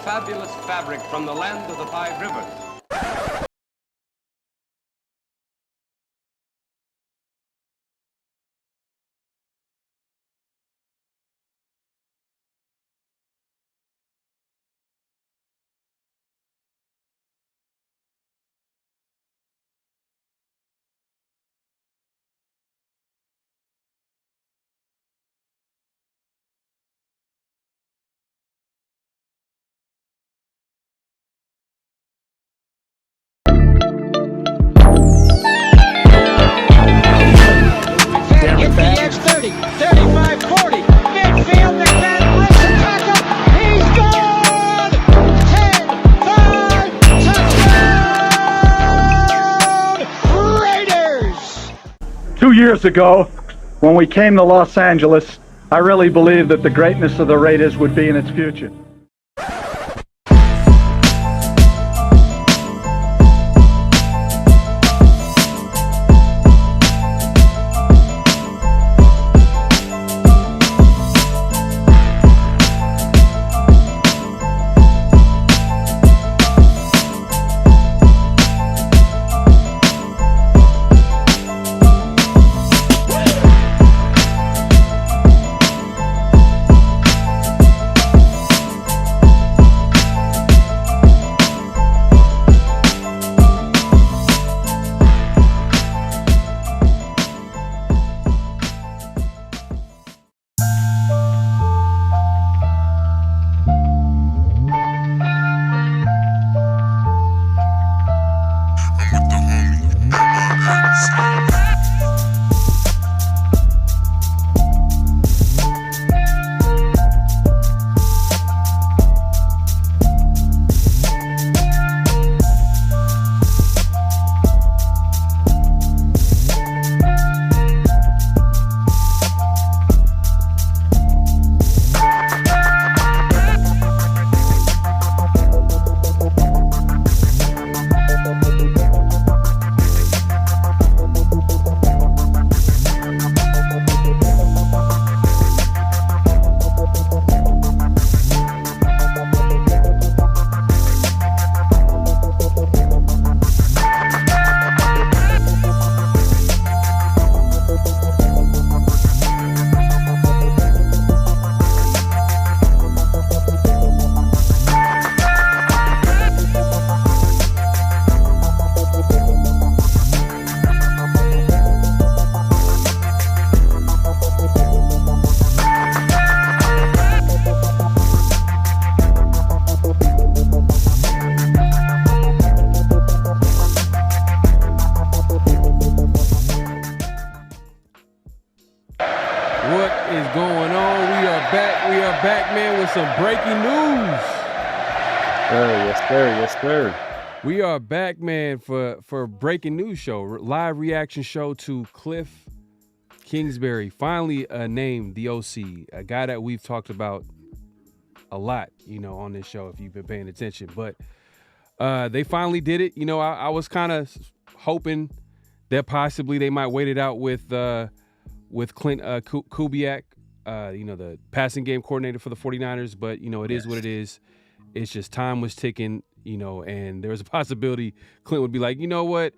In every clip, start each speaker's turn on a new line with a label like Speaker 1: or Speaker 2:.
Speaker 1: fabulous fabric from the land of the Five Rivers.
Speaker 2: It's 30, 35, 40. Midfield, McMahon breaks the tackle. He's gone! 10, 5, touchdown! Raiders!
Speaker 3: 2 years ago, when we came to Los Angeles, I really believed that the greatness of the Raiders would be in its future.
Speaker 4: Some breaking news.
Speaker 5: Yes, sir.
Speaker 4: We are back, man, for breaking news show, live reaction show to Kliff Kingsbury, finally named the OC, a guy that we've talked about a lot, on this show if you've been paying attention. But they finally did it. I was kind of hoping that possibly they might wait it out with Kliff Kubiak. The passing game coordinator for the 49ers, but, it is what it is. It's just time was ticking, and there was a possibility Clint would be like, you know what,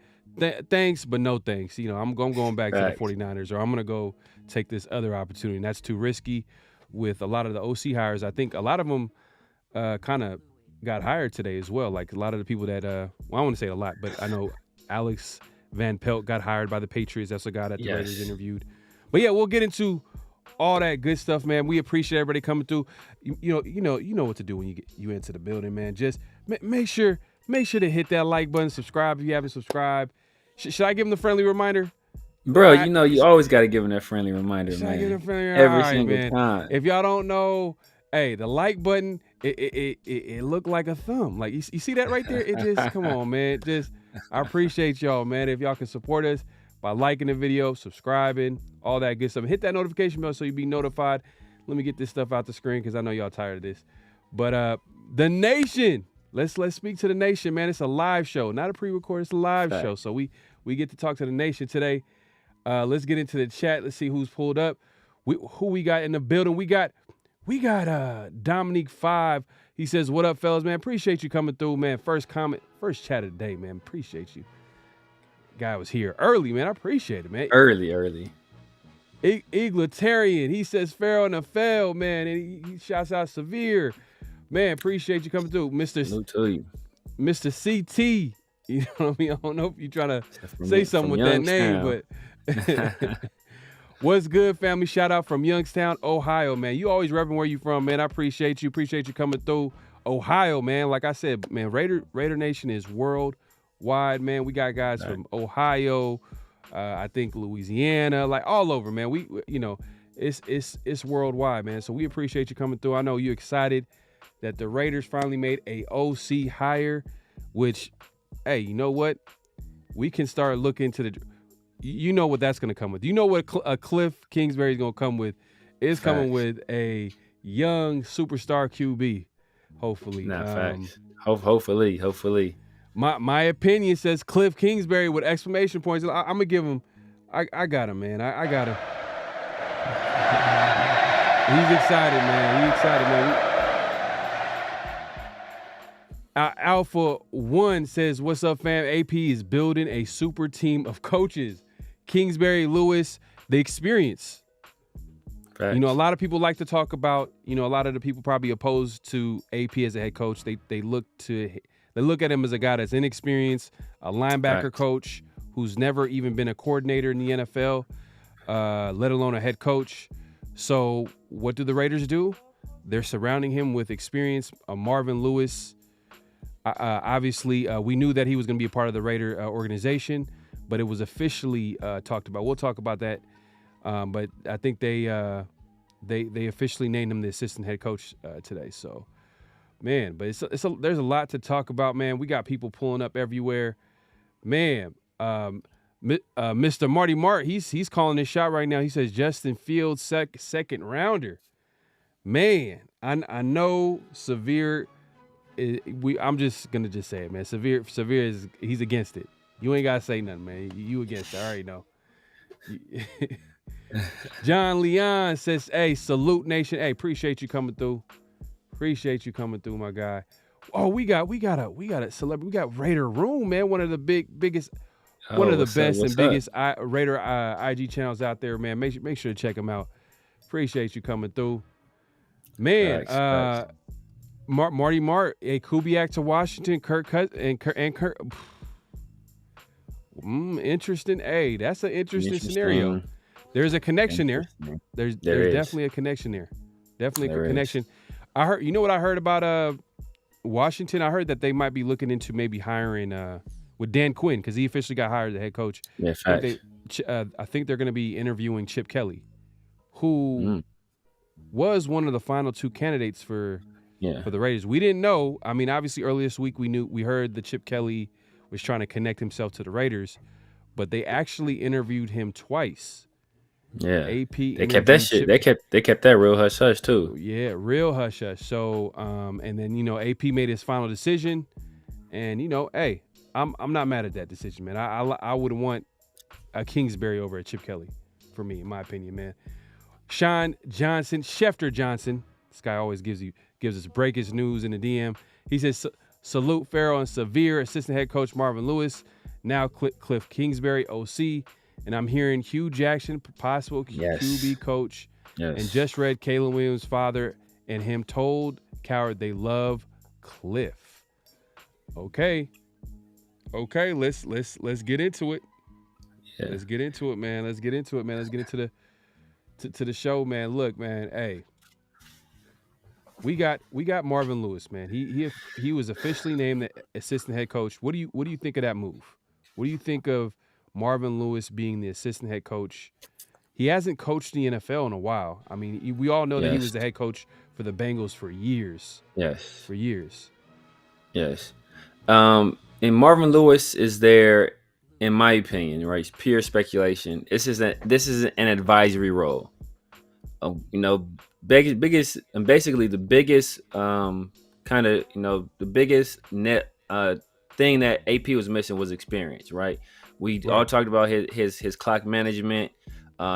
Speaker 4: thanks, but no thanks. I'm going back to the 49ers, or I'm going to go take this other opportunity, and that's too risky with a lot of the OC hires. I think a lot of them kind of got hired today as well. Like a lot of the people that, I want to say a lot, but I know Alex Van Pelt got hired by the Patriots. That's a guy that the Raiders interviewed. But, yeah, we'll get into all that good stuff, man. We appreciate everybody coming through. You know what to do when you into the building, man. Just make sure to hit that like button, subscribe if you haven't subscribed. Should I give them the friendly reminder?
Speaker 5: Bro, you always got to give them that friendly reminder,
Speaker 4: Should
Speaker 5: man.
Speaker 4: I give them a friendly
Speaker 5: Every single time.
Speaker 4: If y'all don't know, hey, the like button, it looked like a thumb. Like you see that right there? It just come on, man. I appreciate y'all, man. If y'all can support us by liking the video, subscribing, all that good stuff. Hit that notification bell so you be notified. Let me get this stuff out the screen because I know y'all tired of this. But the nation, let's speak to the nation, man. It's a live show, not a pre-record. It's a live show, so we get to talk to the nation today. Let's get into the chat. Let's see who's pulled up. Who we got in the building? We got Dominique 5. He says, "What up, fellas, man? Appreciate you coming through, man. First comment, first chat of the day, man. Appreciate you." Guy was here early, man. I appreciate it, man.
Speaker 5: Early.
Speaker 4: Egalitarian. He says PharoahNFL, man, and he shouts out Severe. Man, appreciate you coming through, Mr. CT. You know what I mean? I don't know if you're trying to say something with that name, but what's good, family? Shout out from Youngstown, Ohio, man. You always repping where you from, man. I appreciate you. Appreciate you coming through Ohio, man. Like I said, man, Raider Nation is worldwide, man. We got guys from Ohio, I think Louisiana, like all over, man. We you know, it's worldwide, man. So we appreciate you coming through. I know you excited that the Raiders finally made a OC hire, which, hey, you know what? We can start looking to you know what that's going to come with. You know what a Kliff Kingsbury is going to come with. It's coming with a young superstar QB, hopefully.
Speaker 5: Facts. Hopefully.
Speaker 4: My opinion says Kliff Kingsbury with exclamation points. I'm going to give him, I got him, man. I got him. He's excited, man. Alpha 1 says, "What's up, fam? AP is building a super team of coaches. Kingsbury, Lewis, the experience." Facts. You know, a lot of people like to talk about, you know, a lot of the people probably opposed to AP as a head coach. They look at him as a guy that's inexperienced, a linebacker coach who's never even been a coordinator in the NFL, let alone a head coach. So what do the Raiders do? They're surrounding him with experience. Marvin Lewis. Obviously, we knew that he was going to be a part of the Raider organization, but it was officially talked about. We'll talk about that. But I think they officially named him the assistant head coach today. So, man, but there's a lot to talk about, man. We got people pulling up everywhere, man. Mr. Marty Mart, he's calling his shot right now. He says Justin Fields second rounder. Man, I know Severe. I'm just gonna say it, man. Severe he's against it. You ain't gotta say nothing, man. You against it. I already know. John Leon says, "Hey, salute nation. Hey, appreciate you coming through. My guy. Oh, we got a celebrity. We got Raider Room, man. One of the biggest, one of the best and biggest Raider IG channels out there, man. Make sure to check them out. Appreciate you coming through, man. Thanks. Marty Mart, a Kubiak to Washington, Kirk. Interesting. Hey, that's an interesting scenario. There's a connection there. There's definitely a connection there. Definitely a connection. I heard. You know what I heard about Washington? I heard that they might be looking into maybe hiring with Dan Quinn because he officially got hired as the head coach. Yeah, I think they're going to be interviewing Chip Kelly, who was one of the final two candidates for the Raiders. We didn't know. I mean, obviously, earlier this week we heard that Chip Kelly was trying to connect himself to the Raiders, but they actually interviewed him twice.
Speaker 5: Yeah, AP. They kept that shit. They kept that real hush hush too.
Speaker 4: Yeah, real hush hush. So, and then AP made his final decision, and hey, I'm not mad at that decision, man. I would want a Kingsbury over a Chip Kelly, for me, in my opinion, man. Sean Johnson, Schefter Johnson. This guy always gives us breakage news in the DM. He says, "Salute Pharaoh and Severe, assistant head coach Marvin Lewis, now Kliff Kingsbury, OC, and I'm hearing Hue Jackson, possible QB coach, and just read Caleb Williams' father and him told Coward they love Kliff." Okay, let's get into it. Yeah. Let's get into it, man. Let's get into the show, man. Look, man, hey. We got Marvin Lewis, man. He was officially named the assistant head coach. What do you think of that move? What do you think of Marvin Lewis being the assistant head coach? He hasn't coached the NFL in a while. I mean, we all know that he was the head coach for the Bengals for years. Yes. For years.
Speaker 5: Yes. And Marvin Lewis is there, in my opinion, right? It's pure speculation. This is an advisory role. Basically the biggest the biggest net thing that AP was missing was experience, right? We all talked about his clock management,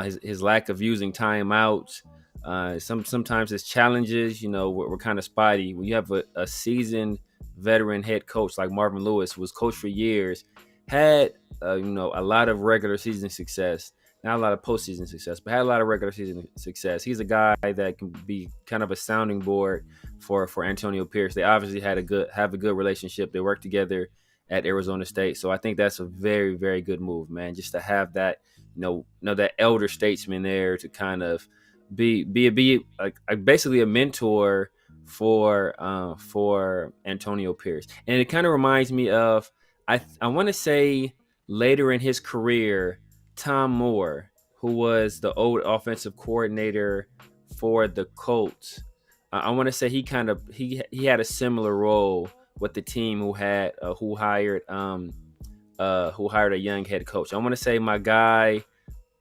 Speaker 5: his lack of using timeouts, Sometimes it's challenges. We're kind of spotty. When you have a seasoned veteran head coach like Marvin Lewis, who was coached for years, had a lot of regular season success, not a lot of postseason success, but had a lot of regular season success. He's a guy that can be kind of a sounding board for Antonio Pierce. They obviously have a good relationship. They work together at Arizona State, so I think that's a very, very good move, man. Just to have that, that elder statesman there to kind of be like basically a mentor for Antonio Pierce. And it kind of reminds me of I want to say later in his career, Tom Moore, who was the old offensive coordinator for the Colts. I want to say he had a similar role with the team who hired a young head coach. I want to say my guy,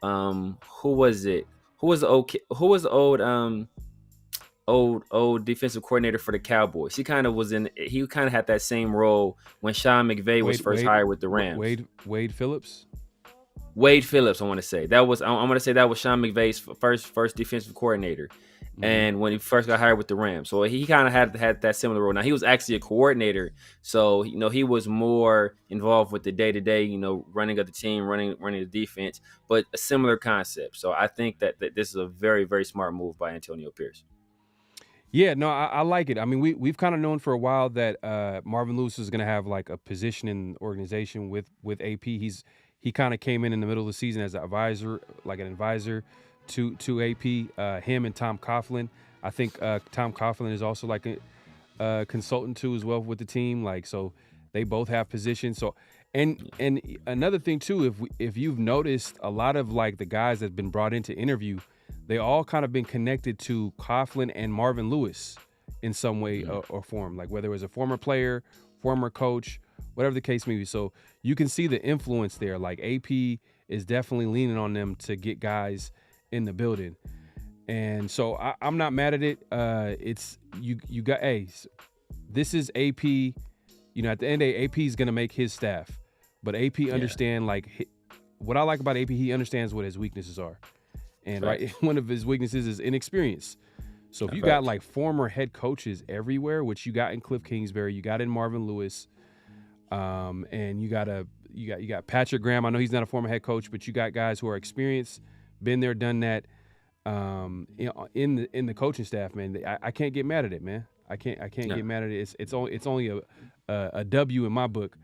Speaker 5: who was it? Who was the old defensive coordinator for the Cowboys? He kind of had that same role when Sean McVay was first hired with the Rams.
Speaker 4: Wade Phillips.
Speaker 5: Wade Phillips, I want to say that was Sean McVay's first defensive coordinator, and when he first got hired with the Rams, so he kind of had that similar role. Now he was actually a coordinator, so he was more involved with the day to day, running of the team, running the defense, but a similar concept. So I think that this is a very, very smart move by Antonio Pierce.
Speaker 4: Yeah, no, I like it. I mean, we've kind of known for a while that Marvin Lewis is going to have like a position in the organization with AP. He kind of came in the middle of the season as an advisor to AP. Him and Tom Coughlin. I think Tom Coughlin is also like a consultant too as well with the team. Like, so they both have positions. So, and another thing too, if you've noticed, a lot of like the guys that've been brought in to interview, they all kind of been connected to Coughlin and Marvin Lewis in some way or form. Like whether it was a former player, former coach, whatever the case may be. So you can see the influence there. Like AP is definitely leaning on them to get guys in the building. And so I'm not mad at it. It's you got this is AP. At the end of the day, AP is going to make his staff. But AP understand, like, what I like about AP, he understands what his weaknesses are. And one of his weaknesses is inexperience. So if you got like former head coaches everywhere, which you got in Kliff Kingsbury, you got in Marvin Lewis, and you got Patrick Graham. I know he's not a former head coach, but you got guys who are experienced, been there, done that, in the coaching staff, man. I can't get mad at it, man. I can't get mad at it. It's only a W in my book.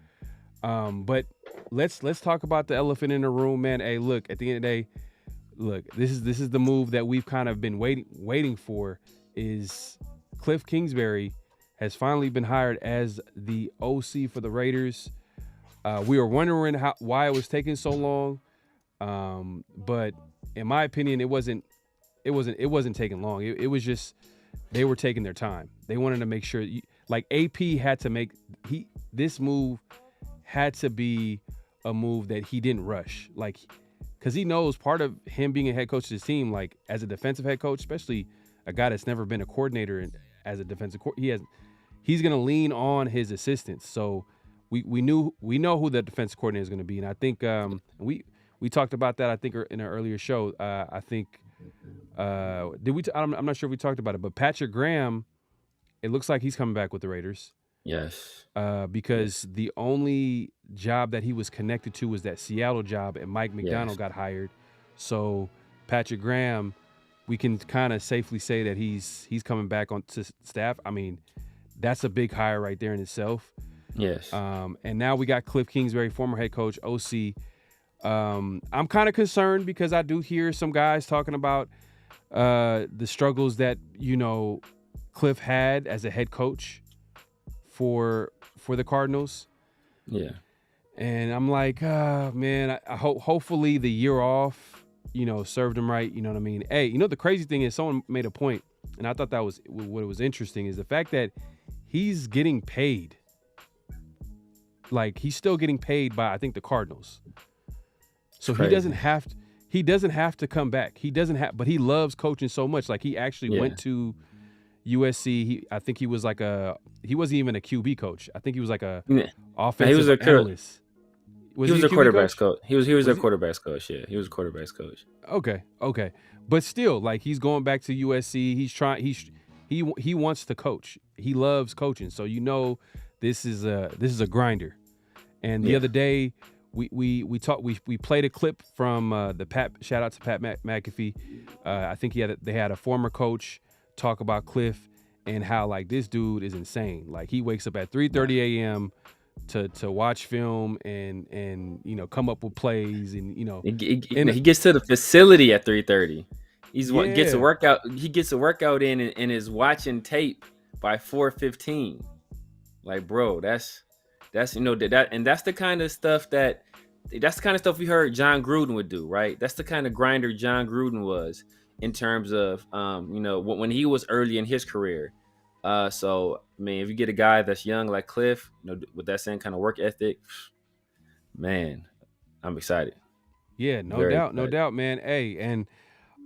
Speaker 4: But let's talk about the elephant in the room, man. Hey, look, at the end of the day, this is the move that we've kind of been waiting for. Is Kliff Kingsbury has finally been hired as the OC for the Raiders. We were wondering why it was taking so long, but in my opinion, it wasn't taking long. It was just they were taking their time. They wanted to make sure, AP had to make this move had to be a move that he didn't rush, because he knows part of him being a head coach of his team, like as a defensive head coach, especially a guy that's never been a coordinator as a defensive he's going to lean on his assistants. So we know who the defensive coordinator is going to be, and I think we talked about that, I think, in an earlier show. I think I'm not sure if we talked about it, but Patrick Graham, it looks like he's coming back with the Raiders.
Speaker 5: Yes.
Speaker 4: Because the only job that he was connected to was that Seattle job, and Mike McDonald got hired. So Patrick Graham, we can kind of safely say that he's coming back on to staff. I mean, that's a big hire right there in itself.
Speaker 5: Yes.
Speaker 4: And now we got Kliff Kingsbury, former head coach, OC. I'm kind of concerned because I do hear some guys talking about the struggles that Kliff had as a head coach for the Cardinals.
Speaker 5: Yeah.
Speaker 4: And I'm like, man, I hopefully the year off, served him right. You know what I mean? Hey, the crazy thing is someone made a point, and I thought that was what was interesting, is the fact that he's getting paid. Like, he's still getting paid by, I think, the Cardinals. So he doesn't have to come back. But he loves coaching so much. Like, he actually went to USC. I think he was he wasn't even a QB coach. I think he was like a offensive analyst. Was
Speaker 5: He was
Speaker 4: he a
Speaker 5: their
Speaker 4: QB
Speaker 5: quarterbacks coach. He was their
Speaker 4: he?
Speaker 5: quarterbacks coach. Yeah, he was a quarterbacks coach.
Speaker 4: Okay. But still, like he's going back to USC. He wants to coach. He loves coaching. So this is a grinder. And the other day we played a clip from the Pat. Shout out to Pat McAfee. I think they had a former coach talk about Kliff and how like this dude is insane. Like he wakes up at 3:30 a.m. to watch film and come up with plays and
Speaker 5: he gets to the facility at 3:30. Gets a
Speaker 4: Yeah.
Speaker 5: workout. He gets a workout in and is watching tape by 4:15. Like, bro, that's that and that's the kind of stuff we heard John Gruden would do, right? That's the kind of grinder John Gruden was in terms of when he was early in his career. So I mean, if you get a guy that's young like Kliff, with that same kind of work ethic, man, I'm excited.
Speaker 4: Yeah, no
Speaker 5: Very
Speaker 4: doubt,
Speaker 5: excited.
Speaker 4: man. Hey, and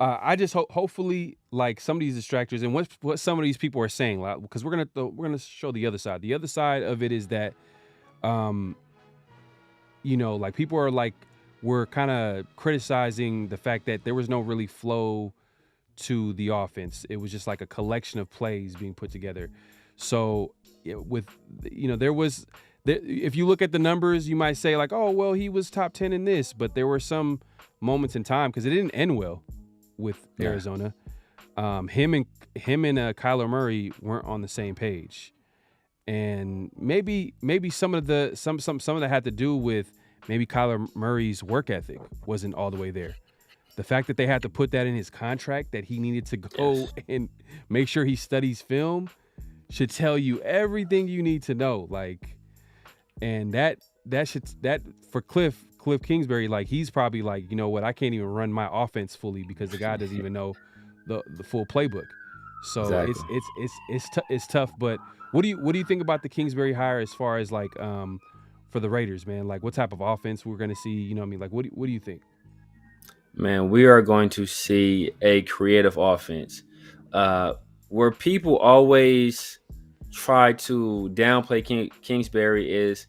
Speaker 4: I just hopefully like some of these distractors and what some of these people are saying, like, because we're gonna show the other side. The other side of it is that, like people are like we're kind of criticizing the fact that there was no really flow to the offense. It was just like a collection of plays being put together. So if you look at the numbers, you might say like, oh well, he was top 10 in this, but there were some moments in time because it didn't end well with Arizona. Him and Kyler Murray weren't on the same page, and maybe some of that had to do with maybe Kyler Murray's work ethic wasn't all the way there. The fact that they had to put that in his contract that he needed to go and make sure he studies film should tell you everything you need to know. Like, and that for Kliff Kingsbury, like he's probably like, you know what, I can't even run my offense fully because the guy doesn't even know the full playbook. So exactly. It's tough. But what do you think about the Kingsbury hire as far as like for the Raiders, man? Like what type of offense we're gonna see? You know what I mean? Like what do you think?
Speaker 5: Man, we are going to see a creative offense. Where people always try to downplay Kingsbury is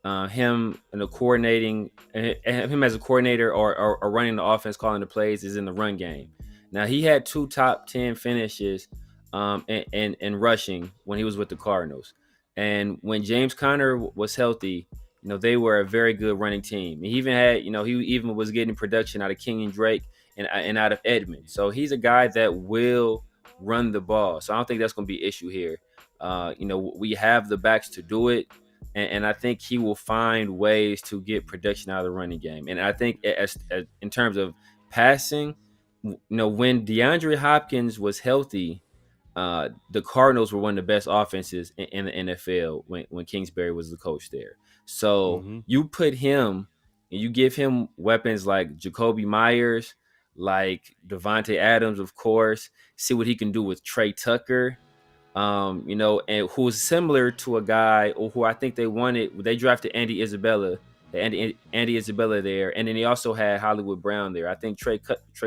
Speaker 5: him as a coordinator or running the offense, calling the plays is in the run game. Now he had 2 top 10 finishes in rushing when he was with the Cardinals, and when James Conner was healthy, they were a very good running team. He even had, he even was getting production out of Kenyon Drake and out of Edmond. So he's a guy that will run the ball. So I don't think that's going to be an issue here. We have the backs to do it. And I think he will find ways to get production out of the running game. And I think as in terms of passing, when DeAndre Hopkins was healthy, the Cardinals were one of the best offenses in the NFL when Kingsbury was the coach there. So you put him and you give him weapons like Jacoby Myers, like Devontae Adams, of course, see what he can do with Trey Tucker. And who's similar to a guy who I think they drafted Andy Isabella there, and then they also had Hollywood Brown there. I think Trey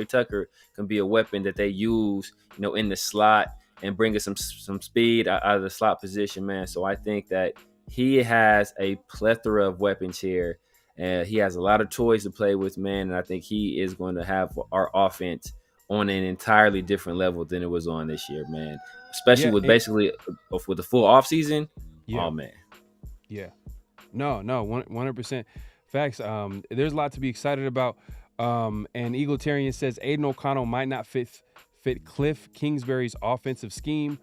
Speaker 5: Tucker can be a weapon that they use, in the slot and bring us some speed out of the slot position, man. So I think that he has a plethora of weapons here, and he has a lot of toys to play with, man. And I think he is going to have our offense on an entirely different level than it was on this year, man. Especially with the full offseason.
Speaker 4: Yeah.
Speaker 5: Oh, man.
Speaker 4: Yeah. No, 100% facts. There's a lot to be excited about. And Egalitarian says Aiden O'Connell might not fit Kliff Kingsbury's offensive scheme.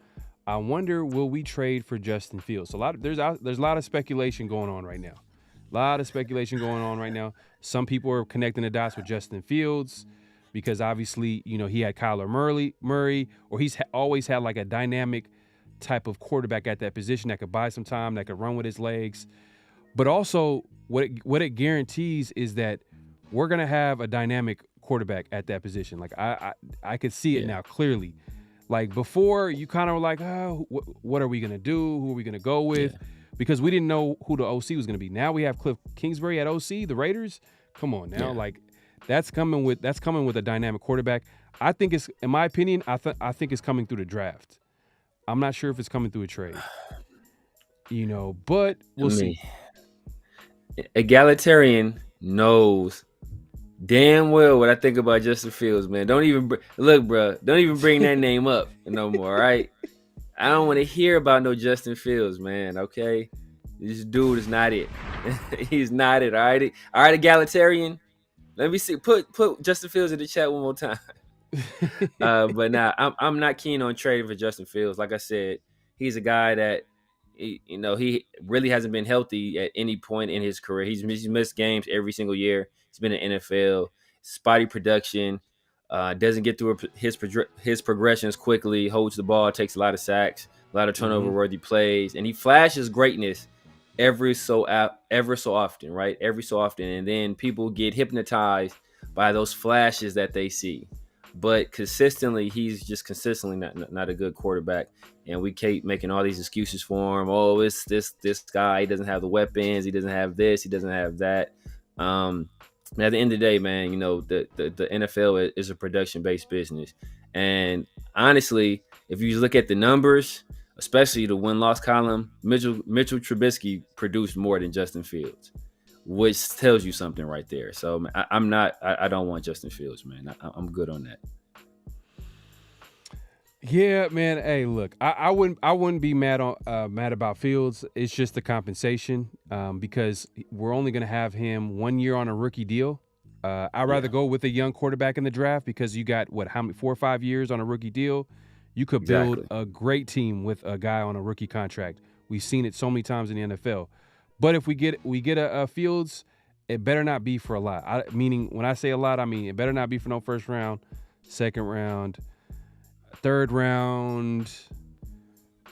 Speaker 4: I wonder, will we trade for Justin Fields? So there's a lot of speculation going on right now. Some people are connecting the dots with Justin Fields because obviously, he had Kyler Murray, or he's always had like a dynamic type of quarterback at that position that could buy some time, that could run with his legs. But also what it guarantees is that we're going to have a dynamic quarterback at that position. Like I could see it now clearly. Like before, you kind of were like, oh, what are we going to do? Who are we going to go with? Yeah. Because we didn't know who the OC was going to be. Now we have Kliff Kingsbury at OC, the Raiders. Come on now. Yeah. Like that's coming with a dynamic quarterback. I think it's, in my opinion, I think it's coming through the draft. I'm not sure if it's coming through a trade. But we'll see.
Speaker 5: egalitarian knows damn well what I think about Justin Fields, man. Don't even look, bro. Don't even bring that name up no more. All right, I don't want to hear about no Justin Fields, man. Okay, this dude is not it. He's not it. All right, egalitarian. Let me see. Put Justin Fields in the chat one more time. But now I'm not keen on trading for Justin Fields. Like I said, he's a guy that he really hasn't been healthy at any point in his career. He's missed games every single year. He's been in the NFL. Spotty production. Doesn't get through his progressions quickly. Holds the ball. Takes a lot of sacks. A lot of turnover-worthy plays, and he flashes greatness ever so often, right? Every so often, and then people get hypnotized by those flashes that they see. But consistently, he's just consistently not a good quarterback, and we keep making all these excuses for him. Oh, it's this guy. He doesn't have the weapons. He doesn't have this. He doesn't have that. And at the end of the day, man, the NFL is a production-based business, and honestly, if you look at the numbers, especially the win-loss column, Mitchell Trubisky produced more than Justin Fields, which tells you something right there. So I don't want Justin Fields, man. I'm good on that.
Speaker 4: Yeah, man. Hey, look, I wouldn't be mad about Fields. It's just the compensation, because we're only going to have him 1 year on a rookie deal. I'd rather go with a young quarterback in the draft, because you got how many 4 or 5 years on a rookie deal. You could build a great team with a guy on a rookie contract. We've seen it so many times in the NFL. But if we get a Fields, it better not be for a lot. Meaning, when I say a lot, I mean it better not be for no first round, second round, third round,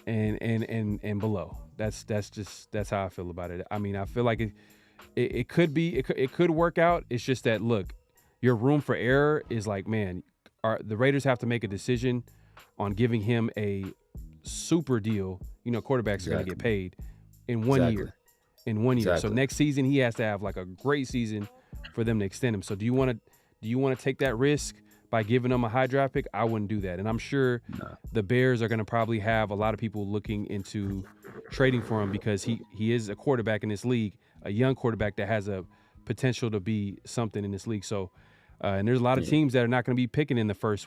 Speaker 4: and below. That's how I feel about it. I mean, I feel like it could work out. It's just that, look, your room for error is like, man, the Raiders have to make a decision on giving him a super deal. Quarterbacks are going to get paid in 1 year. In 1 year. So next season he has to have like a great season for them to extend him. So do you want to take that risk by giving him a high draft pick? I wouldn't do that. And I'm sure the Bears are going to probably have a lot of people looking into trading for him, because he is a quarterback in this league, a young quarterback that has a potential to be something in this league. So and there's a lot of teams that are not going to be picking in the first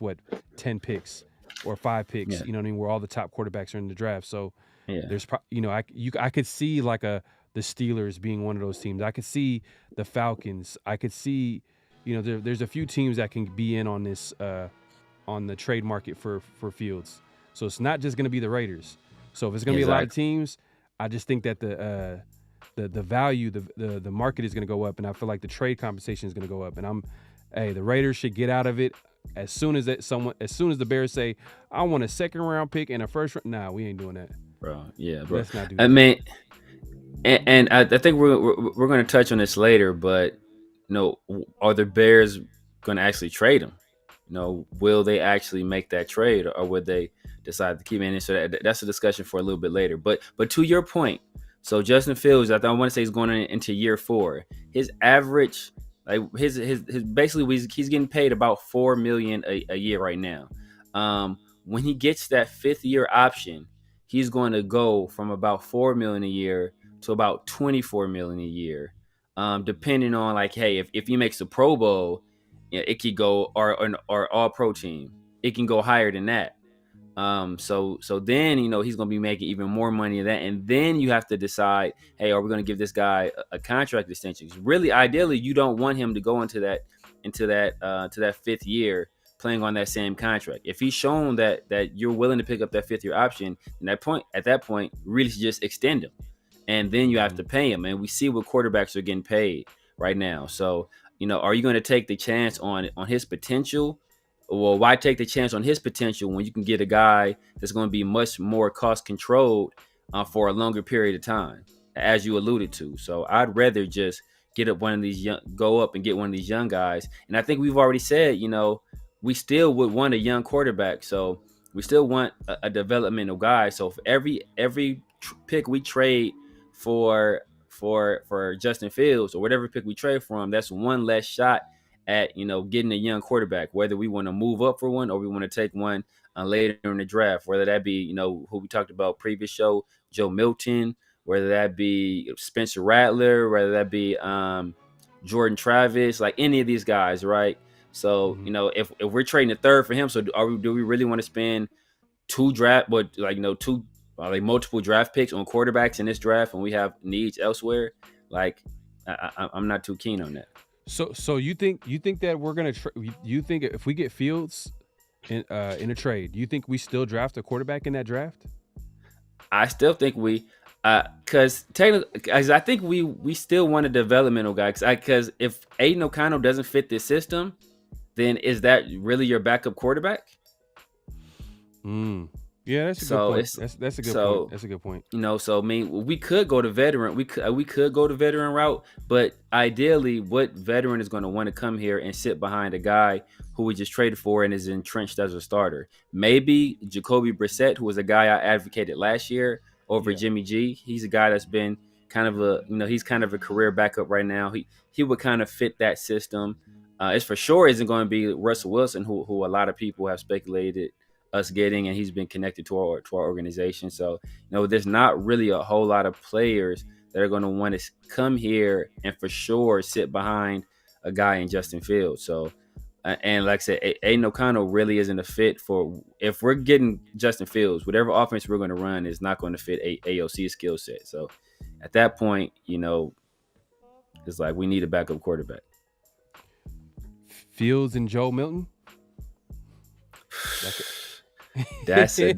Speaker 4: 10 picks or 5 picks, you know what I mean, where all the top quarterbacks are in the draft. So there's I could see like the Steelers being one of those teams. I could see the Falcons. I could see, there's a few teams that can be in on this on the trade market for Fields. So it's not just going to be the Raiders. So if it's going to be a lot of teams, I just think that the value, the market is going to go up, and I feel like the trade compensation is going to go up. And the Raiders should get out of it as soon as the Bears say, I want a second round pick and a first round. Nah, we ain't doing that,
Speaker 5: bro. Yeah, bro.
Speaker 4: Let's not do that.
Speaker 5: I mean, and I think we're going to touch on this later, but are the Bears going to actually trade him? Will they actually make that trade, or would they decide to keep him in? So that's a discussion for a little bit later. But to your point, so Justin Fields, I want to say he's going into year 4. His average, like his basically he's getting paid about $4 million a year right now. When he gets that 5th year option, he's going to go from about $4 million a year to about $24 million a year, depending on, like, hey, if he makes the Pro Bowl, it could go, or All Pro team, it can go higher than that. So then he's going to be making even more money than that, and then you have to decide, hey, are we going to give this guy a contract extension? Really, ideally, you don't want him to go into that 5th year playing on that same contract. If he's shown that you're willing to pick up that 5th year option, at that point, really just extend him. And then you have to pay him. And we see what quarterbacks are getting paid right now. So, are you going to take the chance on his potential? Well, why take the chance on his potential when you can get a guy that's going to be much more cost controlled for a longer period of time, as you alluded to? So I'd rather just go up and get one of these young guys. And I think we've already said, we still would want a young quarterback. So we still want a developmental guy. So for every pick we trade for Justin Fields, or whatever pick we trade for him, that's one less shot at getting a young quarterback, whether we want to move up for one or we want to take one later in the draft, whether that be who we talked about previous show, Joe Milton, whether that be Spencer Rattler, whether that be Jordan Travis, like any of these guys, right? So,
Speaker 4: Mhm.
Speaker 5: you know, if we're trading a third for him, so do we really want to spend two draft, but like, you know, multiple draft picks on quarterbacks in this draft when we have needs elsewhere? Like, I'm not too keen on that.
Speaker 4: So you think that we're gonna you think if we get Fields in a trade, you think we still draft a quarterback in that draft?
Speaker 5: I still think because technically, I think we still want a developmental guy. Because if Aiden O'Connell doesn't fit this system, then is that really your backup quarterback?
Speaker 4: Yeah, that's a good
Speaker 5: So
Speaker 4: point.
Speaker 5: it's
Speaker 4: That's a good
Speaker 5: so
Speaker 4: point. That's a good point.
Speaker 5: you know. So I mean, we could go to veteran. We could go to veteran route, but ideally, what veteran is going to want to come here and sit behind a guy who we just traded for and is entrenched as a starter? Maybe Jacoby Brissett, who was a guy I advocated last year over
Speaker 4: Yeah.
Speaker 5: Jimmy G. He's a guy that's been kind of he's kind of a career backup right now. He would kind of fit that system. It's for sure isn't going to be Russell Wilson, who a lot of people have speculated us getting, and he's been connected to our organization. So, you know, there's not really a whole lot of players that are going to want to come here and for sure sit behind a guy in Justin Fields. So, and like I said, Aiden O'Connell really isn't a fit for, if we're getting Justin Fields, whatever offense we're going to run is not going to fit AOC's skill set. So at that point, you know, it's like we need a backup quarterback.
Speaker 4: Fields and Joe Milton.
Speaker 5: That's a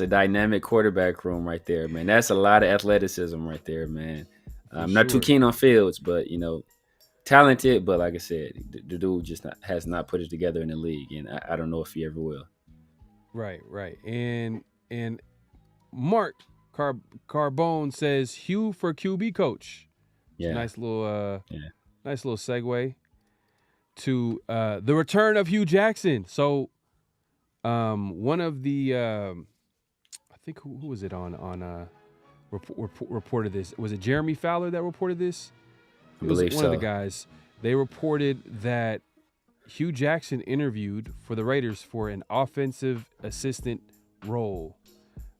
Speaker 5: dynamic quarterback room right there, man. That's a lot of athleticism right there, man. I'm not too keen on Fields, but you know, talented. But like I said, the dude just has not put it together in the league, and I don't know if he ever will.
Speaker 4: Right. And Mark Carbone says Hue for QB coach.
Speaker 5: Yeah,
Speaker 4: Nice little segue to the return of Hue Jackson. So. One of the I think who was it on reported this? Was it Jeremy Fowler that reported this?
Speaker 5: I believe
Speaker 4: one of the guys. They reported that Hue Jackson interviewed for the Raiders for an offensive assistant role,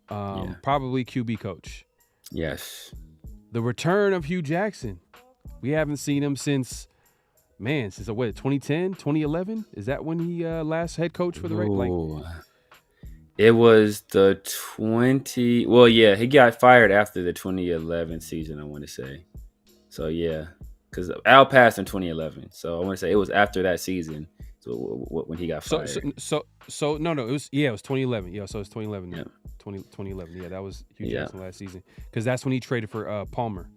Speaker 4: probably QB coach.
Speaker 5: Yes.
Speaker 4: The return of Hue Jackson. We haven't seen him since 2010, 2011? Is that when he last head coach for the Raiders?
Speaker 5: It was the 20. Well, yeah, he got fired after the 2011 season, I want to say. So yeah, because Al passed in 2011. So I want to say it was after that season. So when he got fired.
Speaker 4: So no, it was 2011. Yeah, so it's 2011.
Speaker 5: Yeah.
Speaker 4: 2011. Yeah, that was Hue Jackson last season because that's when he traded for Palmer.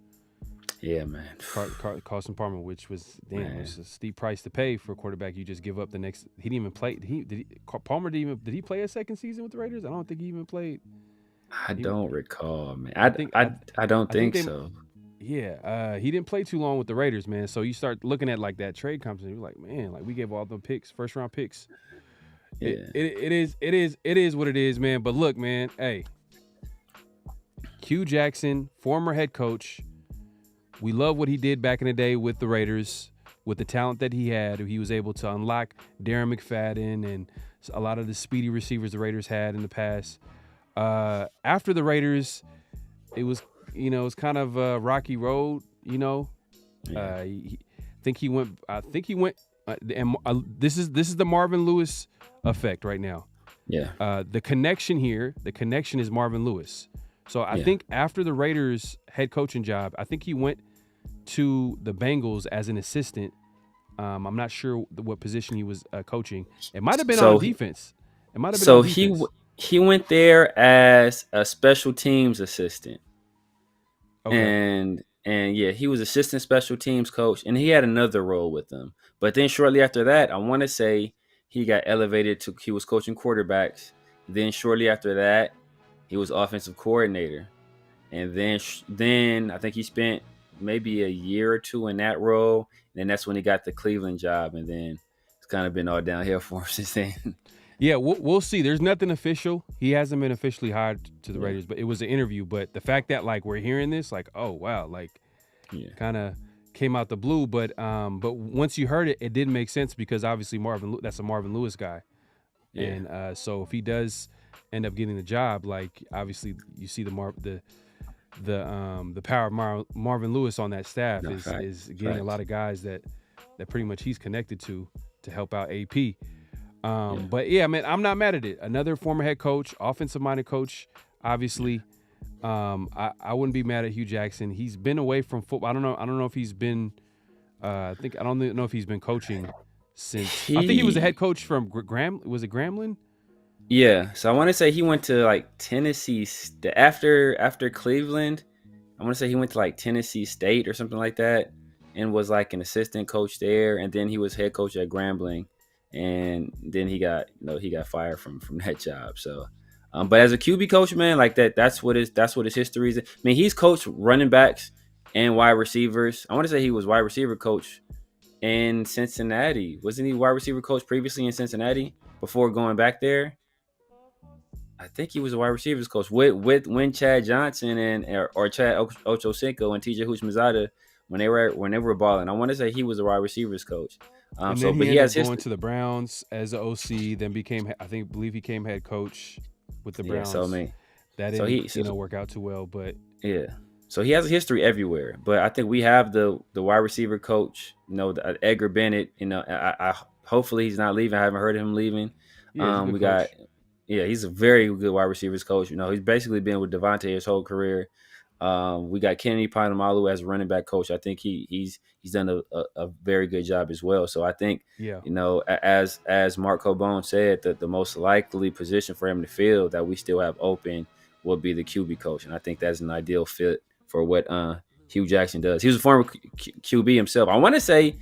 Speaker 5: Yeah, man.
Speaker 4: Carson Palmer, which was it was a steep price to pay for a quarterback. You just give up the next. He didn't even play. Palmer did he play a second season with the Raiders? I don't think he even played.
Speaker 5: I don't recall, man. I don't think so.
Speaker 4: Yeah, he didn't play too long with the Raiders, man. So you start looking at like that trade compensation. You're like, man, like we gave all the picks, first round picks. Yeah. It is what it is, man. But look, man, hey, Hue Jackson, former head coach. We love what he did back in the day with the Raiders, with the talent that he had. He was able to unlock Darren McFadden and a lot of the speedy receivers the Raiders had in the past. After the Raiders, it was kind of a rocky road. I think he went. And this is the Marvin Lewis effect right now.
Speaker 5: Yeah.
Speaker 4: The connection is Marvin Lewis. So I think after the Raiders head coaching job, I think he went to the Bengals as an assistant. I'm not sure what position he was coaching. It might have been on defense. It might have been on defense.
Speaker 5: He went there as a special teams assistant. Okay. And yeah, he was assistant special teams coach, and he had another role with them. But then shortly after that, I want to say he got elevated to he was coaching quarterbacks. Then shortly after that, he was offensive coordinator. And then I think he spent maybe a year or two in that role. And then that's when he got the Cleveland job. And then it's kind of been all downhill for him since then.
Speaker 4: Yeah, we'll see. There's nothing official. He hasn't been officially hired to the Raiders, but it was an interview. But the fact that like we're hearing this, like, oh wow, like kind of came out the blue. But once you heard it, it didn't make sense because obviously that's a Marvin Lewis guy. Yeah. And so if he does end up getting the job. Like obviously, you see the power of Marvin Lewis on that staff is getting a lot of guys that pretty much he's connected to help out AP. But yeah, man, I'm not mad at it. Another former head coach, offensive minded coach, obviously. I wouldn't be mad at Hue Jackson. He's been away from football. I don't know if he's been. I don't know if he's been coaching since. I think he was a head coach from Was it Grambling?
Speaker 5: Yeah. So I want to say he went to like Tennessee after Cleveland. I want to say he went to like Tennessee State or something like that, and was like an assistant coach there, and then he was head coach at Grambling, and then he got fired from that job. So. But as a QB coach, man, like that's what his history is. I mean, he's coached running backs and wide receivers. I want to say he was wide receiver coach in Cincinnati. Wasn't he wide receiver coach previously in Cincinnati before going back there? I think he was a wide receivers coach when Chad Johnson or Chad Ochocinco and TJ Houshmandzadeh when they were balling. I want to say he was a wide receivers coach.
Speaker 4: And then he ended up going to the Browns as an OC, then believe he became head coach with the Browns.
Speaker 5: So I mean,
Speaker 4: that didn't work out too well, but
Speaker 5: yeah. So he has a history everywhere, but I think we have the wide receiver coach, Edgar Bennett. I hopefully he's not leaving. I haven't heard of him leaving.
Speaker 4: Yeah,
Speaker 5: he's a very good wide receivers coach. He's basically been with Devontae his whole career. We got Kennedy Palomalu as a running back coach. I think he's done a very good job as well. So I think, as Mark Cobone said, that the most likely position for him to fill that we still have open will be the QB coach. And I think that's an ideal fit for what Hue Jackson does. He was a former QB himself. I want to say,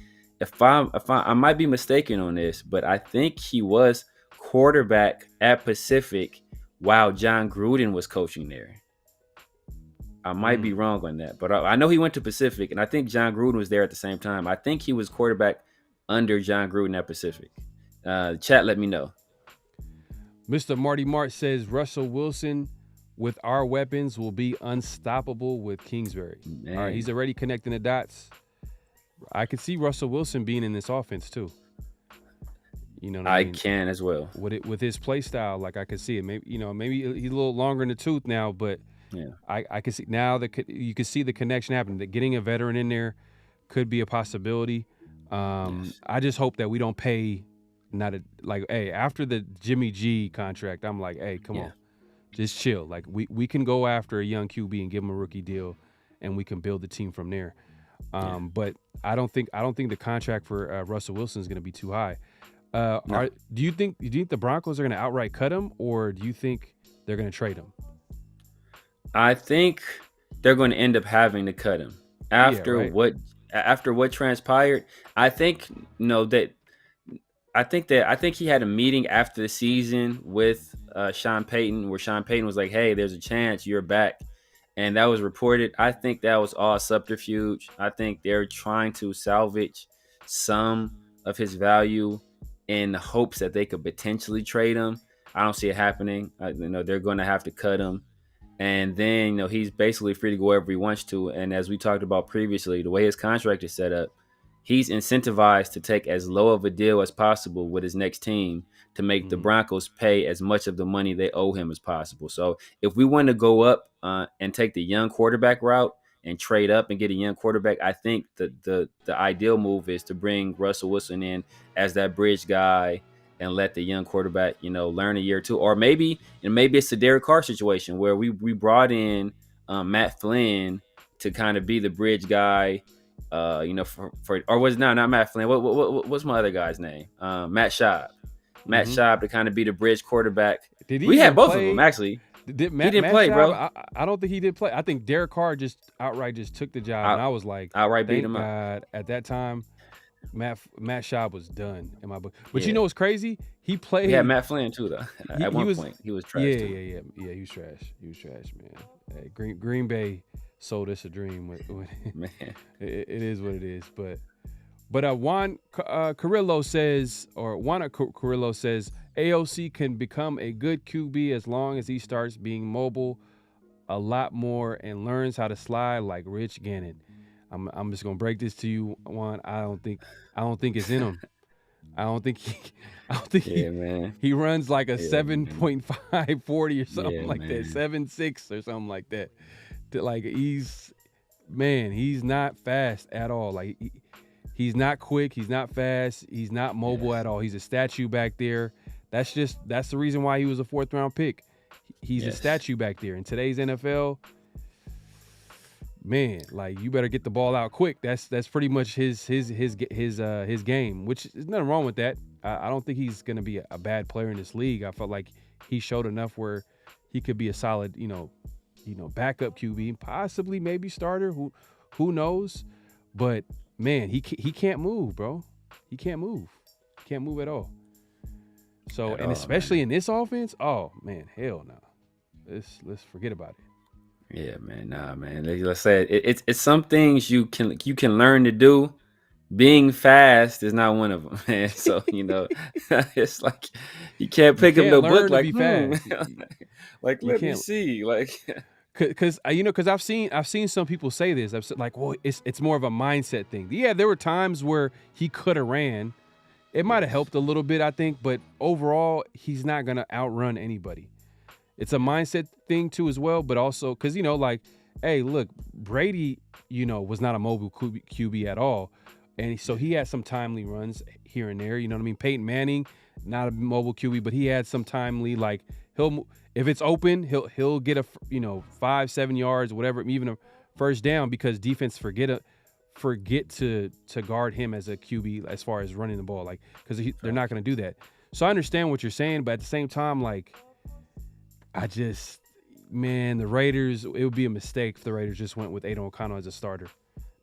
Speaker 5: I might be mistaken on this, but I think he was quarterback at Pacific while John Gruden was coaching there. I might be wrong on that, but I know he went to Pacific, and I think John Gruden was there at the same time. I think he was quarterback under John Gruden at Pacific. Chat, let me know.
Speaker 4: Mr. Marty Mart says Russell Wilson with our weapons will be unstoppable with Kingsbury.
Speaker 5: Man.
Speaker 4: All right, he's already connecting the dots. I could see Russell Wilson being in this offense too. You know what I mean?
Speaker 5: Can as well.
Speaker 4: With his play style, like I could see it. Maybe he's a little longer in the tooth now, but
Speaker 5: yeah,
Speaker 4: I can see now that you can see the connection happening. That getting a veteran in there could be a possibility.
Speaker 5: Yes.
Speaker 4: I just hope that we don't pay after the Jimmy G contract. I'm like, hey, come on, just chill. Like we can go after a young QB and give him a rookie deal, and we can build the team from there. But I don't think the contract for Russell Wilson is going to be too high. Do you think the Broncos are going to outright cut him, or do you think they're going to trade him?
Speaker 5: I think they're going to end up having to cut him after what transpired. I think I think he had a meeting after the season with Sean Payton, where Sean Payton was like, "Hey, there's a chance you're back," and that was reported. I think that was all subterfuge. I think they're trying to salvage some of his value in the hopes that they could potentially trade him. I don't see it happening. They're going to have to cut him. And then, he's basically free to go wherever he wants to. And as we talked about previously, the way his contract is set up, he's incentivized to take as low of a deal as possible with his next team to make the Broncos pay as much of the money they owe him as possible. So if we want to go up and take the young quarterback route and trade up and get a young quarterback, I think the ideal move is to bring Russell Wilson in as that bridge guy and let the young quarterback, learn a year or two. Or maybe it's the Derek Carr situation where we brought in Matt Flynn to kind of be the bridge guy, not Matt Flynn. What's my other guy's name? Matt Schaub. Matt Schaub to kind of be the bridge quarterback. We had both of them, actually.
Speaker 4: He didn't play, bro. I don't think he did play. I think Derek Carr just outright took the job, and I was like,
Speaker 5: outright beat him up.
Speaker 4: At that time, Matt Schaub was done in my book. But you know what's crazy? He played.
Speaker 5: Yeah, Matt Flynn too, though. At one point, he was trash.
Speaker 4: Yeah. He was trash. He was trash, man. Hey, Green Bay sold us a dream. Man, it is what it is. But Juan Carrillo says, AOC can become a good QB as long as he starts being mobile a lot more and learns how to slide like Rich Gannon. I'm just gonna break this to you, Juan. I don't think it's in him. I don't think
Speaker 5: man.
Speaker 4: he runs like a
Speaker 5: Yeah,
Speaker 4: 7.5 40 or something
Speaker 5: Yeah,
Speaker 4: like
Speaker 5: man.
Speaker 4: that, 7.6 or something like that. Like he's not fast at all. Like he's not quick, he's not fast, he's not mobile at all. He's a statue back there. That's the reason why he was a 4th round pick. He's a statue back there. In today's NFL, man, like you better get the ball out quick. That's pretty much his game, which is nothing wrong with that. I don't think he's going to be a bad player in this league. I felt like he showed enough where he could be a solid, backup QB, possibly maybe starter. Who knows? But man, he can't move, bro. He can't move. He can't move at all. So, and especially in this offense, oh man, hell no. Let's forget about it.
Speaker 5: Yeah, man. Nah, man. Like I said, it's some things you can learn to do. Being fast is not one of them, man. So it's like you can't pick up no book like
Speaker 4: be fast.
Speaker 5: like let me see, like
Speaker 4: because I've seen some people say this. I've said like, well, it's more of a mindset thing. Yeah, there were times where he could have ran. It might have helped a little bit, I think, but overall, he's not gonna outrun anybody. It's a mindset thing too, as well, but also because like, hey, look, Brady, was not a mobile QB at all, and so he had some timely runs here and there. You know what I mean? Peyton Manning, not a mobile QB, but he had some timely, like if it's open, he'll get a 5-7 yards, whatever, even a first down because defense forget to guard him as a QB as far as running the ball, like because they're not going to do that. So I understand what you're saying, but at the same time, like. The Raiders, it would be a mistake if the Raiders just went with Aiden O'Connell as a starter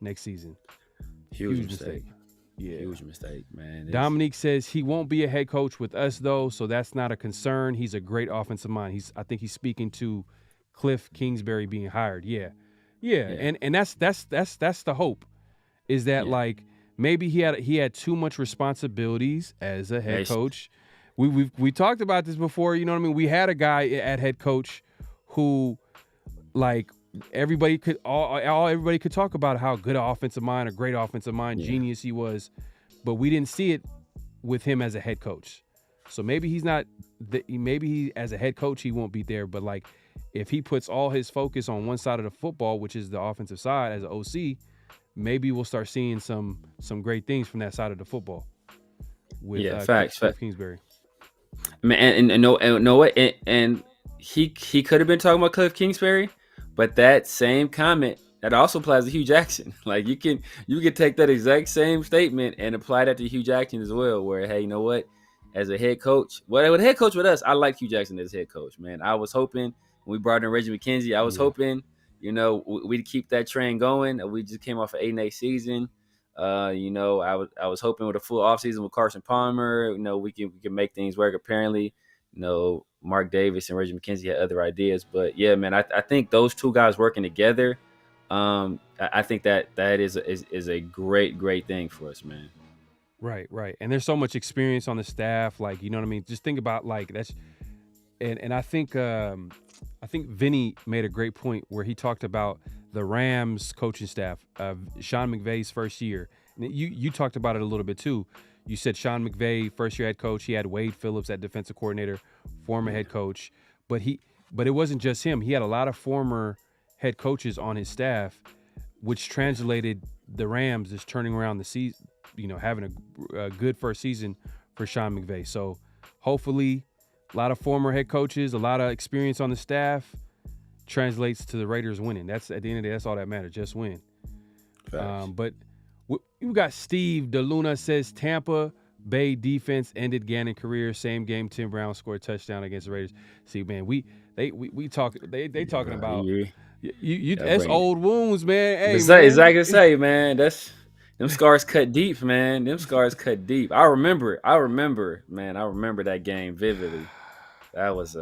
Speaker 4: next season.
Speaker 5: Huge mistake.
Speaker 4: Yeah.
Speaker 5: Huge mistake, man.
Speaker 4: Dominique says he won't be a head coach with us, though, so that's not a concern. He's a great offensive mind. I think he's speaking to Kliff Kingsbury being hired. Yeah. And that's the hope, is that like maybe he had too much responsibilities as a head coach. We talked about this before, you know what I mean? We had a guy at head coach who, like, everybody could talk about how good an offensive mind, a great offensive mind, genius he was, but we didn't see it with him as a head coach. So maybe he as a head coach he won't be there, but like if he puts all his focus on one side of the football, which is the offensive side as an OC, maybe we'll start seeing some great things from that side of the football. With Kliff Kingsbury.
Speaker 5: Man, and he could have been talking about Kliff Kingsbury, but that same comment that also applies to Hue Jackson. Like you can take that exact same statement and apply that to Hue Jackson as well. Where hey, you know what? As a head coach, with head coach with us, I like Hue Jackson as head coach. Man, I was hoping when we brought in Reggie McKenzie, I was hoping we'd keep that train going. We just came off an 8-8 season. I was hoping with a full offseason with Carson Palmer, we can make things work. Apparently, Mark Davis and Reggie McKenzie had other ideas, but yeah, man, I think those two guys working together, I think that is a great thing for us, man.
Speaker 4: Right. And there's so much experience on the staff, like, you know what I mean? Just think about like that's, and I think Vinny made a great point where he talked about the Rams coaching staff, Sean McVay's first year. And you talked about it a little bit too. You said Sean McVay, first year head coach. He had Wade Phillips at defensive coordinator, former head coach. But it wasn't just him. He had a lot of former head coaches on his staff, which translated the Rams as turning around the season, having a good first season for Sean McVay. So hopefully a lot of former head coaches, a lot of experience on the staff, translates to the Raiders winning. That's at the end of the day, that's all that matters. Just win. But you got Steve DeLuna says Tampa Bay defense ended Gannon career. Same game, Tim Brown scored a touchdown against the Raiders. See, man, we talking about that's old wounds, man. Hey,
Speaker 5: exactly say, man. That's them scars cut deep, man. Them scars cut deep. I remember that game vividly. That was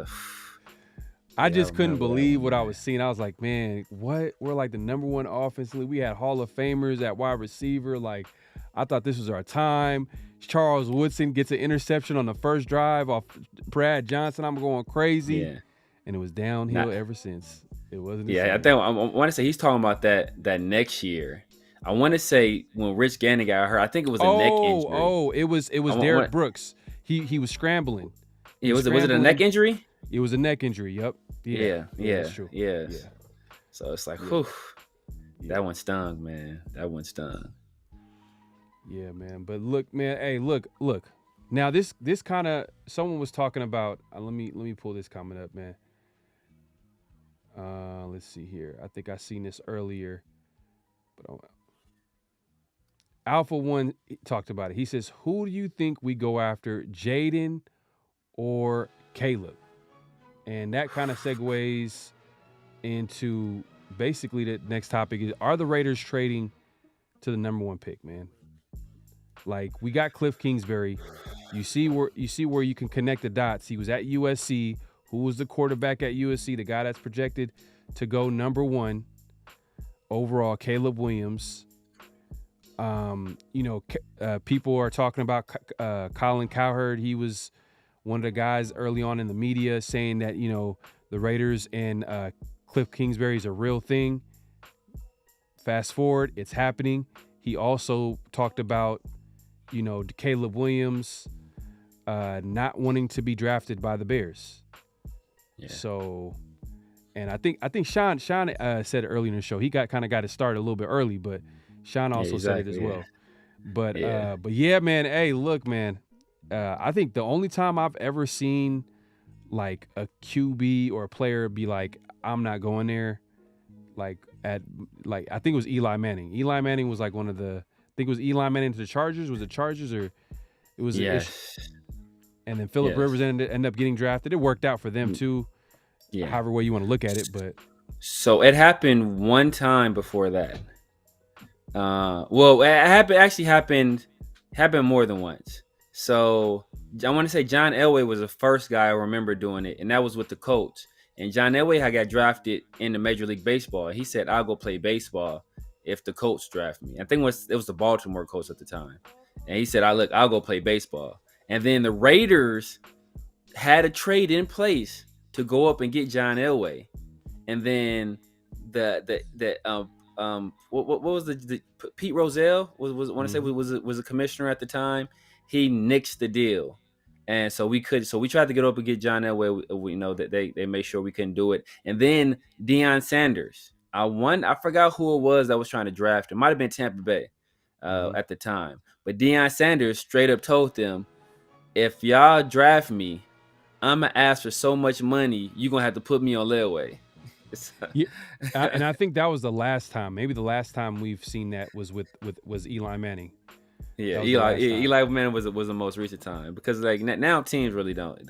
Speaker 4: I just couldn't believe what I was seeing. I was like, man, what? We're like the number one offensively. We had Hall of Famers at wide receiver. Like, I thought this was our time. Charles Woodson gets an interception on the first drive off Brad Johnson. I'm going crazy.
Speaker 5: Yeah.
Speaker 4: And it was downhill ever since. It wasn't.
Speaker 5: Yeah, I think I want to say he's talking about that next year. I want to say when Rich Gannon got hurt, I think it was a neck injury.
Speaker 4: It was Derek Brooks. He was scrambling.
Speaker 5: Was it a neck injury?
Speaker 4: It was a neck injury. Yep.
Speaker 5: Yeah.
Speaker 4: That's true.
Speaker 5: Yeah. So it's like, whew, that one stung, man. That one stung.
Speaker 4: Yeah, man. But look, man. Hey, look. Now this kind of someone was talking about. Let me pull this comment up, man. Let's see here. I think I seen this earlier, but Alpha One talked about it. He says, "Who do you think we go after, Jaden or Caleb?" And that kind of segues into basically the next topic is: are the Raiders trading to the number 1 pick, man? Like, we got Kliff Kingsbury. You see where you can connect the dots. He was at USC. Who was the quarterback at USC? The guy that's projected to go number 1 overall, Caleb Williams. People are talking about Colin Cowherd. He was one of the guys early on in the media saying that, the Raiders and Kliff Kingsbury is a real thing. Fast forward, it's happening. He also talked about, Caleb Williams not wanting to be drafted by the Bears. Yeah. So, and I think Sean said it earlier in the show. He got it started a little bit early, but Sean also said it as well. But yeah, man. Hey, look, man. I think the only time I've ever seen like a QB or a player be like, I'm not going there, I think it was Eli Manning. Eli Manning was like one of the. I think it was Eli Manning to the Chargers. Was it Chargers or it was?
Speaker 5: Yes.
Speaker 4: And then Phillip Rivers ended up getting drafted. It worked out for them too. Yeah. However way you want to look at it, but.
Speaker 5: So it happened one time before that. It happened more than once. So I want to say John Elway was the first guy I remember doing it, and that was with the Colts. And John Elway had got drafted into Major League Baseball. He said, "I'll go play baseball if the Colts draft me." I think it was the Baltimore Colts at the time. And he said, I'll go play baseball." And then the Raiders had a trade in place to go up and get John Elway. And then what was the Pete Rozelle was a commissioner at the time. He nixed the deal. And so we tried to get up and get John Elway. We know that they made sure we couldn't do it. And then Deion Sanders. I forgot who it was that was trying to draft him. It might have been Tampa Bay at the time. But Deion Sanders straight up told them, "If y'all draft me, I'm going to ask for so much money, you're going to have to put me on layaway."
Speaker 4: And I think that was the last time. Maybe the last time we've seen that was was Eli Manning.
Speaker 5: Yeah, Eli Manning was the most recent time, because like now teams really don't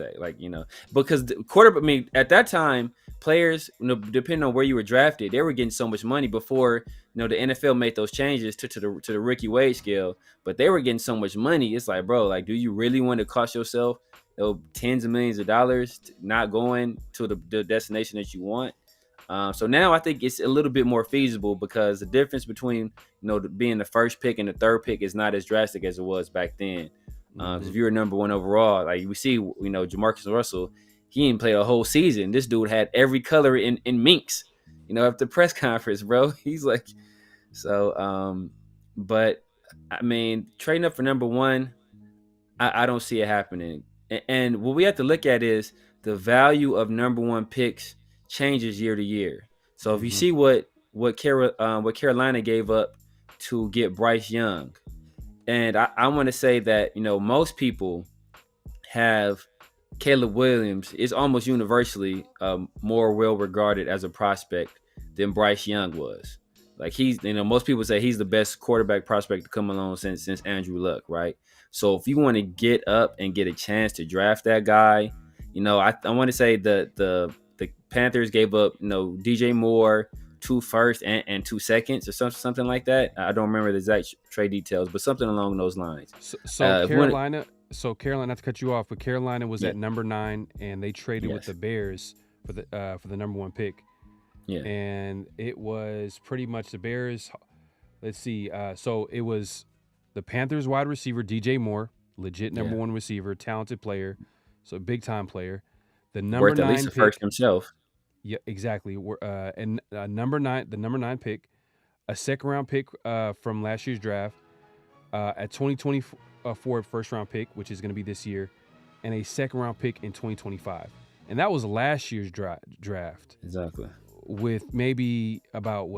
Speaker 5: because the quarterback. I mean, at that time, players, depending on where you were drafted, they were getting so much money before the NFL made those changes to the rookie wage scale. But they were getting so much money. It's like, bro, like, do you really want to cost yourself tens of millions of dollars not going to the destination that you want? So now I think it's a little bit more feasible, because the difference between being the first pick and the third pick is not as drastic as it was back then. If you're number 1 overall, like we see, Jamarcus Russell, he didn't play a whole season. This dude had every color in minks, at the press conference, bro. He's like, so. But I mean, trading up for number 1, I don't see it happening. And what we have to look at is the value of number 1 picks changes year to year. So if you see what Carolina gave up to get Bryce Young, and I want to say that most people have Caleb Williams is almost universally more well regarded as a prospect than Bryce Young was. Like, he's most people say he's the best quarterback prospect to come along since Andrew Luck, right? So if you want to get up and get a chance to draft that guy, I want to say the Panthers gave up, DJ Moore, 2 firsts and 2 seconds or something like that. I don't remember the exact trade details, but something along those lines.
Speaker 4: So Carolina, not to cut you off, but Carolina was at number 9, and they traded with the Bears for the number 1 pick. Yeah, and it was pretty much the Bears. Let's see. So it was the Panthers wide receiver DJ Moore, legit number 1 receiver, talented player, so big time player. The number 9
Speaker 5: at least
Speaker 4: pick,
Speaker 5: first himself.
Speaker 4: Yeah, exactly. The number 9 pick a second-round pick from last year's draft, a 2024 first-round pick, which is going to be this year, and a second-round pick in 2025. And that was last year's draft.
Speaker 5: Exactly.
Speaker 4: With maybe about,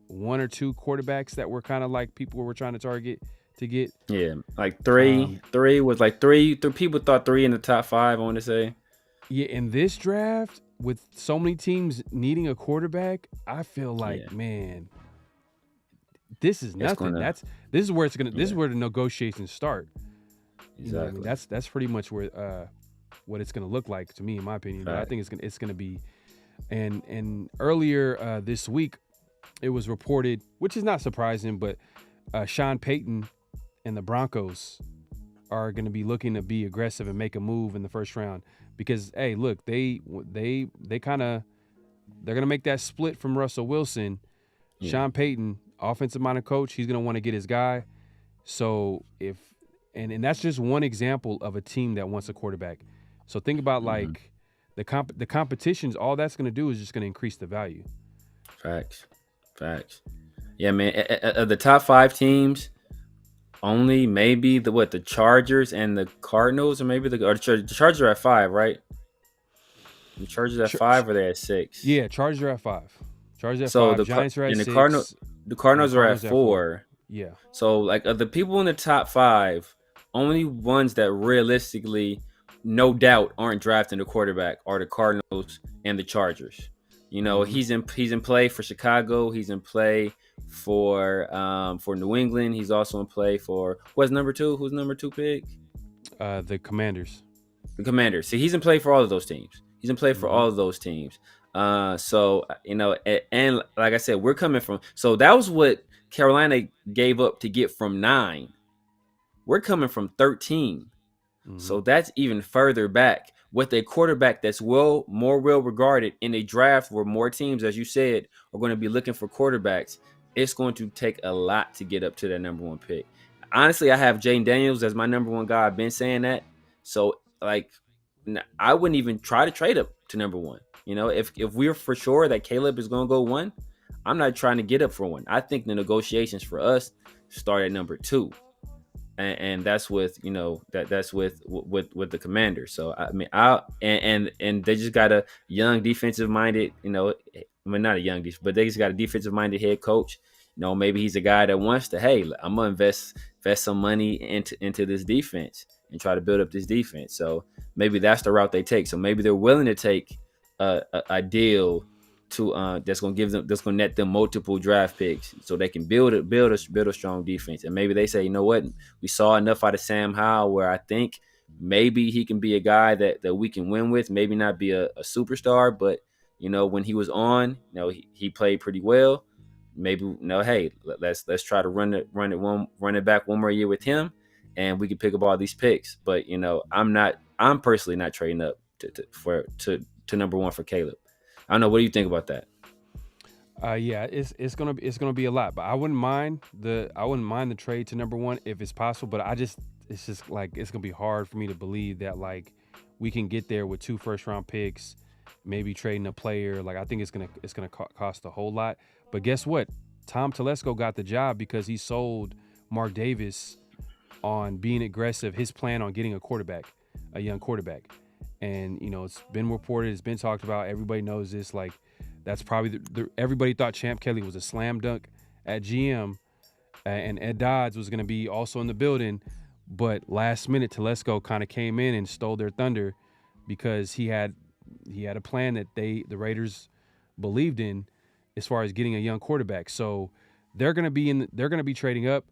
Speaker 4: one or two quarterbacks that were kind of like people were trying to target to get.
Speaker 5: Yeah, like three was like three people thought 3 in the top 5, I want to say. Yeah,
Speaker 4: in this draft, with so many teams needing a quarterback, I feel like, man, this is nothing. This is where it's gonna. This is where the negotiations start.
Speaker 5: Exactly.
Speaker 4: You know what I mean? That's pretty much where what it's gonna look like to me, in my opinion. But I think it's gonna be. And earlier this week, it was reported, which is not surprising, but Sean Payton and the Broncos are going to be looking to be aggressive and make a move in the first round because, hey, look, they're going to make that split from Russell Wilson. Yeah. Sean Payton, offensive-minded coach, he's going to want to get his guy. So and that's just one example of a team that wants a quarterback. So think about like the competitions. All that's going to do is just going to increase the value.
Speaker 5: Facts. Yeah, man. Of the top 5 teams, only maybe the Chargers and the Cardinals, or maybe the Chargers are at 5, right? The Chargers at 5, or they're at 6?
Speaker 4: Yeah, Chargers are at 5. Chargers at 5. Giants are at 6.
Speaker 5: The Cardinals are at 4.
Speaker 4: Yeah.
Speaker 5: So like of the people in the top 5, only ones that realistically, no doubt, aren't drafting the quarterback are the Cardinals and the Chargers. You know, he's in play for Chicago. He's in play for New England. He's also in play for what's number 2? Who's number 2 pick?
Speaker 4: The Commanders.
Speaker 5: The Commanders. See, he's in play for all of those teams. He's in play for all of those teams. So you know, and like I said, we're coming from. So that was what Carolina gave up to get from 9. We're coming from 13. So that's even further back. With a quarterback that's more well regarded in a draft where more teams, as you said, are going to be looking for quarterbacks, it's going to take a lot to get up to that number 1 pick. Honestly, I have Jaden Daniels as my number 1 guy. I've been saying that. So, like, I wouldn't even try to trade up to number 1. You know, if we're for sure that Caleb is going to go 1, I'm not trying to get up for 1. I think the negotiations for us start at number 2. And that's with, you know, that's with the Commanders. So I mean, and they just got a young defensive minded, you know, I mean, not a young defense, but they just got a defensive minded head coach. You know, maybe he's a guy that wants to, hey, I'm gonna invest some money into this defense and try to build up this defense. So maybe that's the route they take. So maybe they're willing to take a deal to that's gonna net them multiple draft picks so they can build a strong defense. And maybe they say, you know what, we saw enough out of Sam Howell where I think maybe he can be a guy that we can win with. Maybe not be a superstar, but you know, when he was on, you know, he played pretty well. Maybe, you know, hey, let's try to run it back one more year with him, and we can pick up all these picks. But you know, I'm personally not trading up to number 1 for Caleb. I don't know. What do you think about that?
Speaker 4: Yeah, it's gonna be a lot, but I wouldn't mind the trade to number 1 if it's possible. But it's just like it's gonna be hard for me to believe that like we can get there with 2 first-round picks, maybe trading a player. Like I think it's gonna cost a whole lot. But guess what? Tom Telesco got the job because he sold Mark Davis on being aggressive. His plan on getting a young quarterback. And, you know, it's been reported, it's been talked about. Everybody knows this. Like, that's probably everybody thought Champ Kelly was a slam dunk at GM, and Ed Dodds was going to be also in the building. But last minute, Telesco kind of came in and stole their thunder because he had a plan that the Raiders believed in as far as getting a young quarterback. So they're going to be trading up.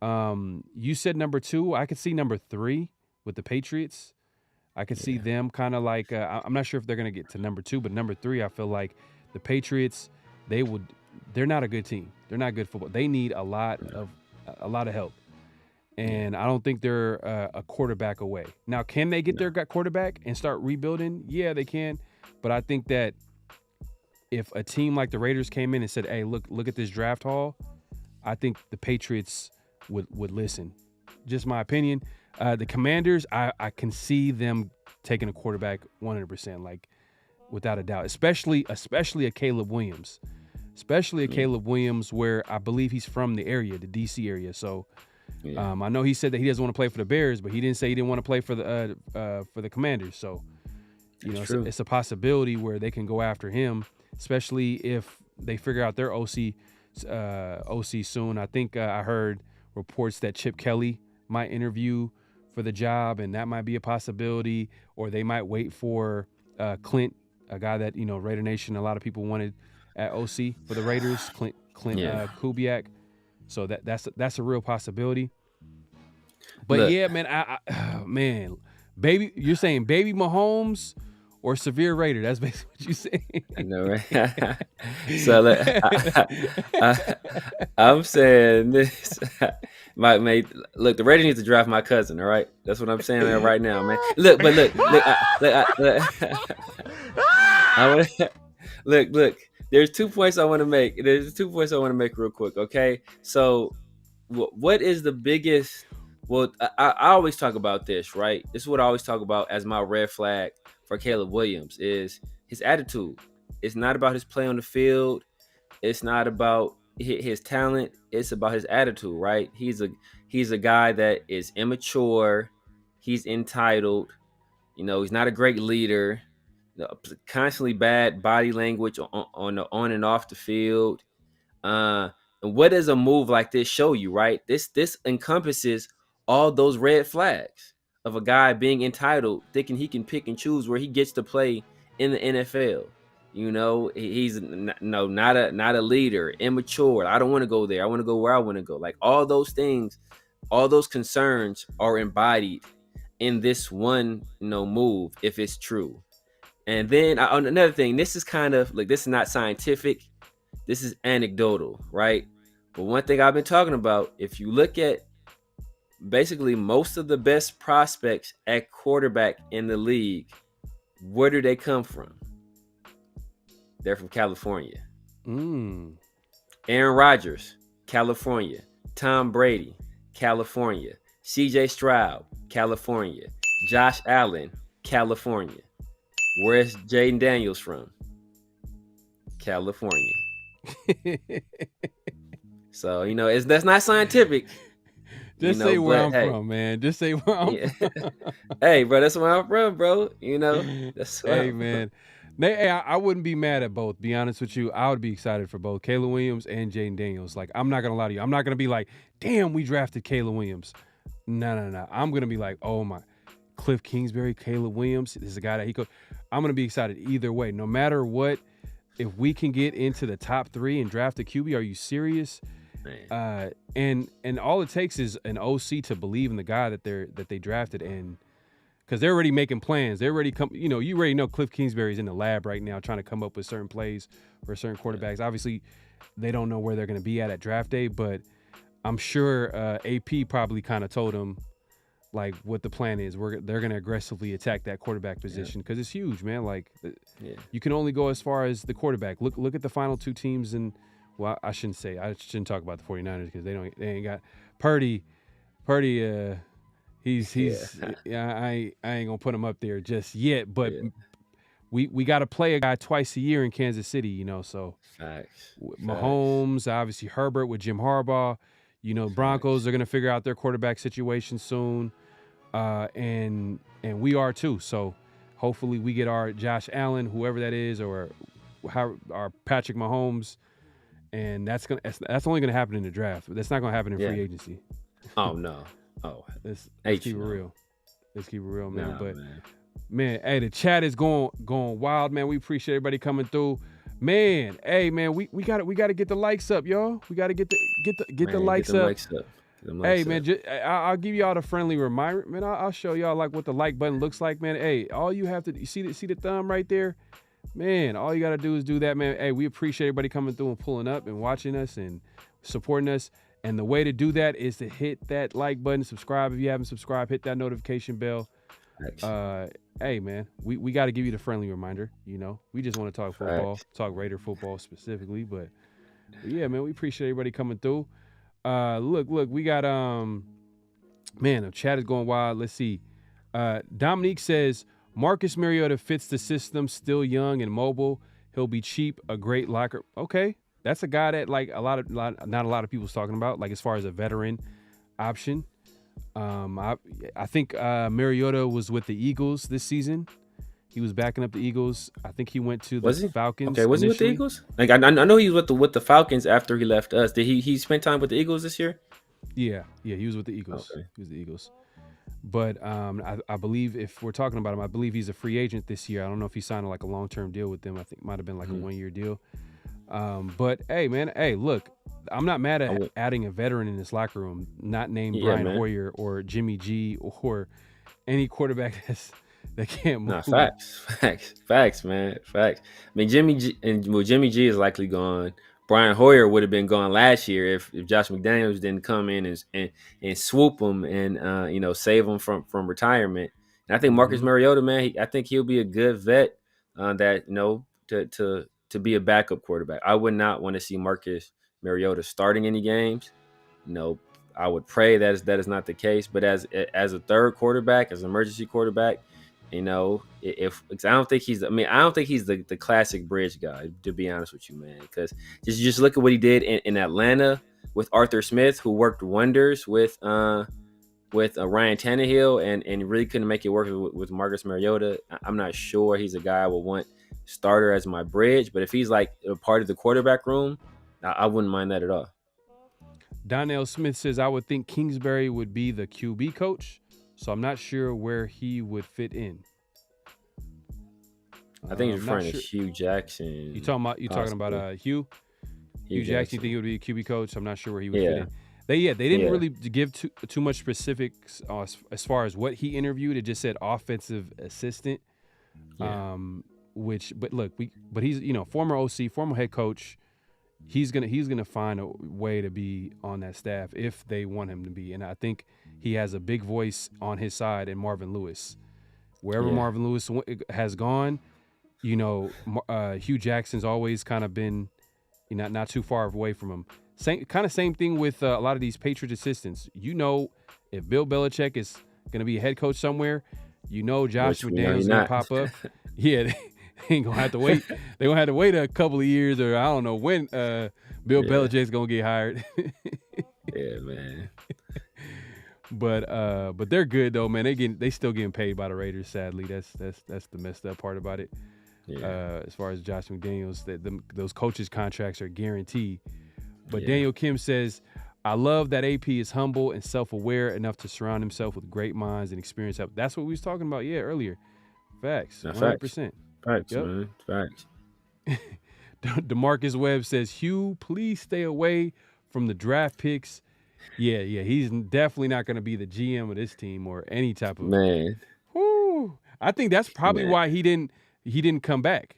Speaker 4: You said number 2. I could see number 3 with the Patriots. I could see them kind of like I'm not sure if they're going to get to number 2, but number 3, I feel like the Patriots, they're not a good team. They're not good football. They need a lot of help. And I don't think they're a quarterback away. Now, can they get their quarterback and start rebuilding? Yeah, they can. But I think that if a team like the Raiders came in and said, hey, look at this draft haul, I think the Patriots would listen. Just my opinion. The Commanders, I can see them taking a quarterback 100%, like without a doubt, especially a Caleb Williams. especially a Caleb Williams, where I believe he's from the area, the DC area. So I know he said that he doesn't want to play for the Bears, but he didn't say he didn't want to play for the Commanders. So it's a possibility where they can go after him, especially if they figure out their OC soon. I think I heard reports that Chip Kelly might interview for the job, and that might be a possibility. Or they might wait for Clint, a guy that Raider Nation, a lot of people wanted at OC for the Raiders, Clint Kubiak. So that's a real possibility. But look, man, baby, you're saying baby Mahomes or severe Raider? That's basically what you saying.
Speaker 5: I know, right? So look, I'm saying this. Look, the Raiders need to draft my cousin. All right, that's what I'm saying right now, man. Look. Look. There's 2 points I want to make. Real quick. Okay, so what is the biggest? Well, I always talk about this, right? This is what I always talk about as my red flag for Caleb Williams is his attitude. It's not about his play on the field. It's not about his talent. It's about his attitude, right? He's a guy that is immature. He's entitled. He's not a great leader. Constantly bad body language on and off the field. And what does a move like this show you, right? This encompasses all those red flags of a guy being entitled, thinking he can pick and choose where he gets to play in the NFL. He's not a leader, immature. I don't want to go there. I want to go where I want to go. Like all those things, all those concerns are embodied in this one, move if it's true. And then another thing, this is kind of like, this is not scientific. This is anecdotal, right? But one thing I've been talking about, if you look at basically most of the best prospects at quarterback in the league, where do they come from? They're from California. Aaron Rodgers, California. Tom Brady, California. CJ Stroud, California. Josh Allen, California. Where's Jaden Daniels from? California. So, that's not scientific.
Speaker 4: Just say where I'm from, man. Just say where I'm from.
Speaker 5: Hey, bro, that's where I'm from, bro. That's where
Speaker 4: hey, man. Hey, I wouldn't be mad at both, be honest with you. I would be excited for both Caleb Williams and Jaden Daniels. Like, I'm not going to lie to you. I'm not going to be like, damn, we drafted Caleb Williams. No. I'm going to be like, oh, my. Kliff Kingsbury, Caleb Williams. This is a guy that he could. I'm going to be excited either way. No matter what, if we can get into the top 3 and draft a QB, are you serious? And all it takes is an OC to believe in the guy that they drafted, and because they're already making plans. They're already you already know Kliff Kingsbury's in the lab right now trying to come up with certain plays for certain quarterbacks. Obviously, they don't know where they're going to be at draft day, but I'm sure AP probably kind of told him like what the plan is. They're going to aggressively attack that quarterback position because it's huge, man. Like you can only go as far as the quarterback. Look at the final 2 teams and. Well, I shouldn't talk about the 49ers because they ain't got Purdy. He's I ain't gonna put him up there just yet, but we got to play a guy twice a year in Kansas City, so
Speaker 5: Facts.
Speaker 4: Mahomes, obviously Herbert with Jim Harbaugh, Broncos are gonna figure out their quarterback situation soon, and we are too. So hopefully we get our Josh Allen, whoever that is, or our Patrick Mahomes. And that's only gonna happen in the draft. That's not gonna happen in free agency.
Speaker 5: Oh no.
Speaker 4: Let's keep it real. Let's keep it real, man. But man, hey, the chat is going wild, man. We appreciate everybody coming through. Man, hey, man, we gotta get the likes up, y'all. We gotta get the likes up. Hey, man, I'll give y'all the friendly reminder, man. I'll show y'all like what the like button looks like, man. Hey, all you have to see the thumb right there. Man, all you got to do is do that, man. Hey, we appreciate everybody coming through and pulling up and watching us and supporting us. And the way to do that is to hit that like button, subscribe if you haven't subscribed, hit that notification bell. Hey, man, we got to give you the friendly reminder. We just want to talk football, talk Raider football specifically. But yeah, man, we appreciate everybody coming through. Look, we got, man, the chat is going wild. Let's see. Dominique says, Marcus Mariota fits the system, still young and mobile. He'll be cheap, a great locker. Okay. that's a guy that like not a lot of people's talking about. Like as far as a veteran option, I think Mariota was with the Eagles this season. He was backing up the Eagles. I think he went to the Falcons.
Speaker 5: Okay, was he with the Eagles? Like I know he was with the Falcons after he left us. Did he spend time with the Eagles this year?
Speaker 4: Yeah, he was with the Eagles.
Speaker 5: Okay.
Speaker 4: He was the Eagles. But I believe if we're talking about him, I believe he's a free agent this year. I don't know if he signed like a long-term deal with them. I think it might have been like a 1-year deal. But hey, man, look, I'm not mad at adding a veteran in this locker room, not named Brian Hoyer or Jimmy G or any quarterback that can't move.
Speaker 5: Nah, facts, man, facts. I mean, Jimmy G is likely gone. Brian Hoyer would have been gone last year if Josh McDaniels didn't come in and swoop him and save him from retirement. And I think Marcus Mariota, man, I think he'll be a good vet to be a backup quarterback. I would not want to see Marcus Mariota starting any games. I would pray that is not the case. But as a third quarterback, as an emergency quarterback, I don't think he's the classic bridge guy, to be honest with you, man. Because just look at what he did in Atlanta with Arthur Smith, who worked wonders with Ryan Tannehill, and really couldn't make it work with Marcus Mariota. I'm not sure he's a guy I would want starter as my bridge, but if he's like a part of the quarterback room, I wouldn't mind that at all.
Speaker 4: Donnell Smith says, I would think Kingsbury would be the QB coach, so I'm not sure where he would fit in.
Speaker 5: I think he's referring to Hue Jackson.
Speaker 4: You talking about Hue? Hue Jackson, you think he would be a QB coach? I'm not sure where he would fit in. They didn't really give too much specifics as far as what he interviewed. It just said offensive assistant.
Speaker 5: Yeah.
Speaker 4: But he's former OC, former head coach. He's gonna find a way to be on that staff if they want him to be, and I think he has a big voice on his side in Marvin Lewis. Wherever Marvin Lewis has gone, Hue Jackson's always kind of been, not too far away from him. Same thing with a lot of these Patriots assistants. If Bill Belichick is gonna be a head coach somewhere, Josh McDaniels gonna pop up. Yeah. They ain't gonna have to wait. They're gonna have to wait a couple of years, or I don't know when Bill Belichick's gonna get hired.
Speaker 5: Yeah, man.
Speaker 4: But they're good though, man. They still getting paid by the Raiders. Sadly, that's the messed up part about it.
Speaker 5: Yeah.
Speaker 4: As far as Josh McDaniels, those coaches' contracts are guaranteed. But Daniel Kim says, I love that AP is humble and self-aware enough to surround himself with great minds and experience. That's what we was talking about, earlier. Facts, 100%.
Speaker 5: Facts, man. Facts.
Speaker 4: DeMarcus Webb says, Hugh, please stay away from the draft picks. Yeah, he's definitely not going to be the GM of this team or any type of
Speaker 5: man.
Speaker 4: Whoo, I think that's probably why he didn't come back.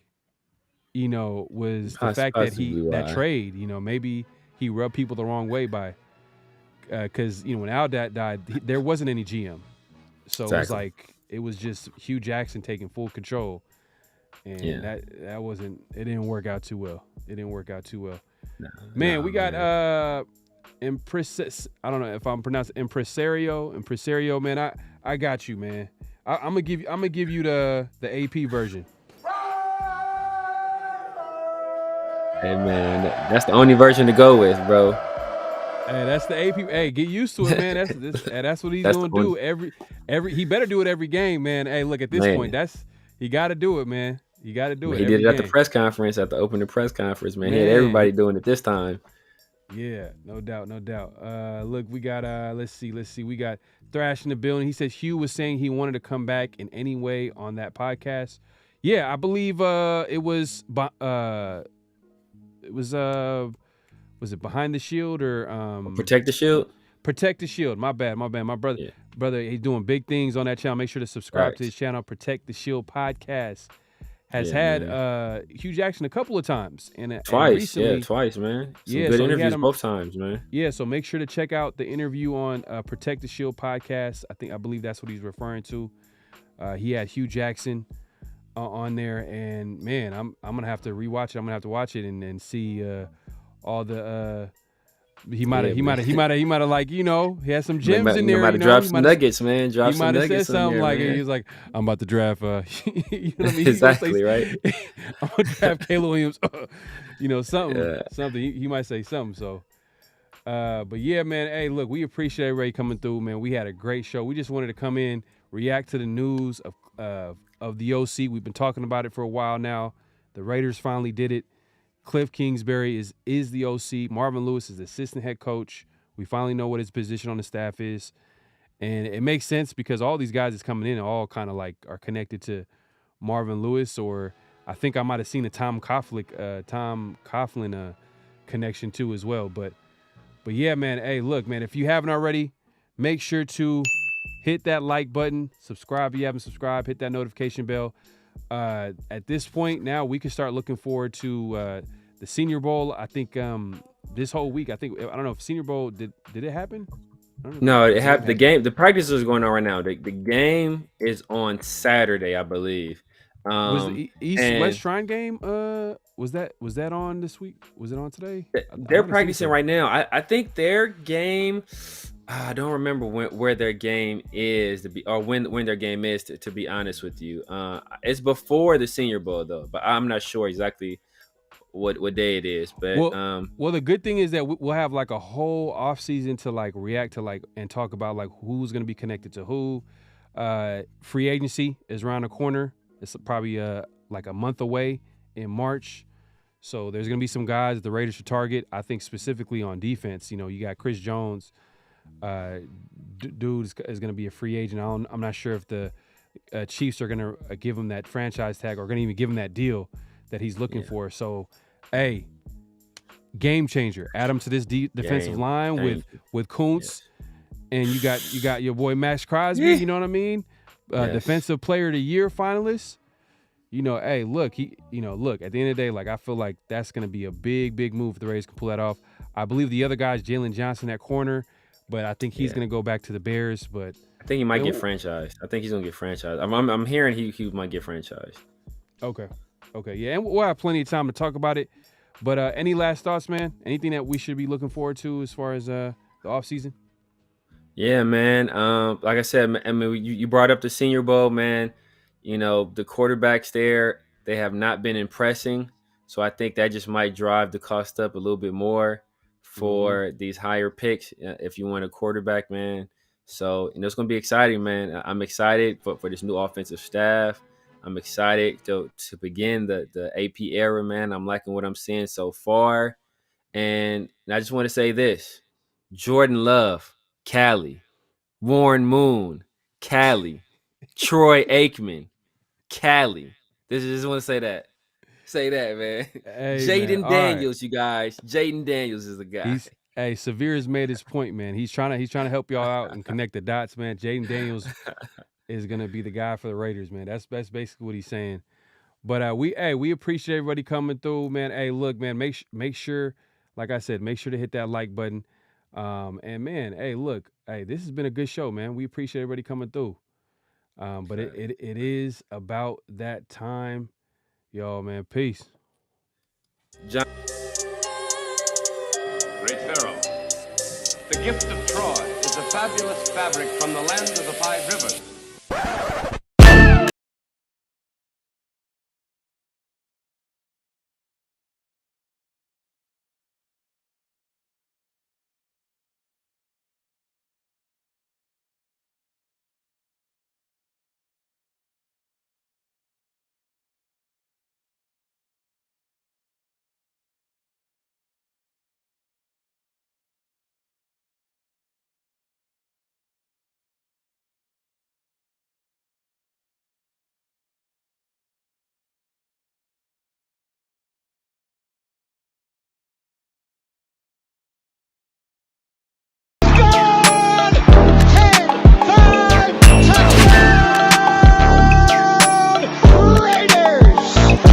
Speaker 4: Was the fact that that trade. Maybe he rubbed people the wrong way by because when Aldat died, there wasn't any GM, so It was like it was just Hue Jackson taking full control. And that wasn't. It didn't work out too well. Man, we got I don't know if I'm pronouncing Impresario. Man, I got you, man. I'm gonna give you the AP version.
Speaker 5: Hey man, that's the only version to go with, bro.
Speaker 4: Hey, that's the AP. Hey, get used to it, man. That's what he's gonna do every. He better do it every game, man. Hey, look, at this point, he got to do it, man. You got to do it.
Speaker 5: He did it at the press conference, at the opening press conference, man. He had everybody doing it this time.
Speaker 4: Yeah, no doubt. Look, we got let's see. We got Thrash in the building. He says Hugh was saying he wanted to come back in any way on that podcast. Yeah, I believe it was was it Behind the Shield or
Speaker 5: Protect the Shield?
Speaker 4: Protect the Shield. My bad. My brother, he's doing big things on that channel. Make sure to subscribe to his channel. Protect the Shield podcast has had Hue Jackson a couple of times.
Speaker 5: Twice, man. Some good interviews both times, man.
Speaker 4: Yeah, so make sure to check out the interview on Protect the Shield podcast. I believe that's what he's referring to. He had Hue Jackson on there, and man, I'm gonna have to rewatch it. I'm gonna have to watch it and see all the. He might have like, he has some gems in there.
Speaker 5: He might have dropped some nuggets, man.
Speaker 4: He might have said something like, he was like, I'm about to draft. You know what I mean?
Speaker 5: Exactly, right?
Speaker 4: I'm gonna draft Caleb Williams. something. He might say something. So, but yeah, man. Hey, look, we appreciate everybody coming through, man. We had a great show. We just wanted to come in, react to the news of the OC. We've been talking about it for a while now. The Raiders finally did it. Kliff Kingsbury is the OC. Marvin Lewis is the assistant head coach. We finally know what his position on the staff is. And it makes sense because all these guys that's coming in all kind of like are connected to Marvin Lewis, or I think I might have seen a Tom Coughlin connection too as well. But yeah, man. Hey, look, man, if you haven't already, make sure to hit that like button, subscribe if you haven't subscribed, hit that notification bell. At this point now, we can start looking forward to the Senior Bowl. I think this whole week, I don't know if Senior Bowl did it happen?
Speaker 5: No, it happened. The practice is going on right now. The game is on Saturday, I believe.
Speaker 4: Was the East-West Shrine game? Was that on this week? Was it on today?
Speaker 5: They're practicing right now. I think their game. I don't remember where their game is when their game is. To be honest with you, it's before the Senior Bowl though. But I'm not sure exactly what day it is. But
Speaker 4: well, the good thing is that we'll have like a whole off season to like react to like and talk about like who's going to be connected to who. Free agency is around the corner. It's probably like a month away in March. So there's going to be some guys that the Raiders should target. I think specifically on defense. You got Chris Jones. Dude is going to be a free agent. I'm not sure if the Chiefs are going to give him that franchise tag or going to even give him that deal that he's looking for. So, hey, game changer. Add him to this defensive line with Kuntz, and you got your boy Max Crosby. You know what I mean? Defensive Player of the Year finalist. Hey, look, look. At the end of the day, like I feel like that's going to be a big move if the Raiders can pull that off. I believe the other guy is Jalen Johnson at corner, but I think he's going to go back to the Bears. But
Speaker 5: I think he might get franchised. I think he's going to get franchised. I'm hearing he might get franchised.
Speaker 4: Okay, yeah, and we'll have plenty of time to talk about it. But any last thoughts, man? Anything that we should be looking forward to as far as the offseason?
Speaker 5: Yeah, man. Like I said, I mean, you brought up the Senior Bowl, man. The quarterbacks there, they have not been impressing. So I think that just might drive the cost up a little bit more for these higher picks if you want a quarterback, man. So, it's going to be exciting, man. I'm excited for this new offensive staff. I'm excited to begin the AP era, man. I'm liking what I'm seeing so far. And I just want to say this. Jordan Love, Cali. Warren Moon, Cali. Troy Aikman, Cali. Just want to say that. Say that, man.
Speaker 4: Hey,
Speaker 5: Jaden Daniels, you guys. Jaden Daniels is the guy.
Speaker 4: Severe has made his point, man. He's trying to help y'all out and connect the dots, man. Jaden Daniels is gonna be the guy for the Raiders, man. That's basically what he's saying. But we appreciate everybody coming through, man. Hey, look, man, make sure, like I said, make sure to hit that like button. And man, hey, look, this has been a good show, man. We appreciate everybody coming through. But it is about that time, y'all, man. Peace.
Speaker 1: Great Pharaoh. The gift of Troy is a fabulous fabric from the land of the 5 rivers.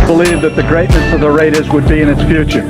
Speaker 3: Believe that the greatness of the Raiders would be in its future.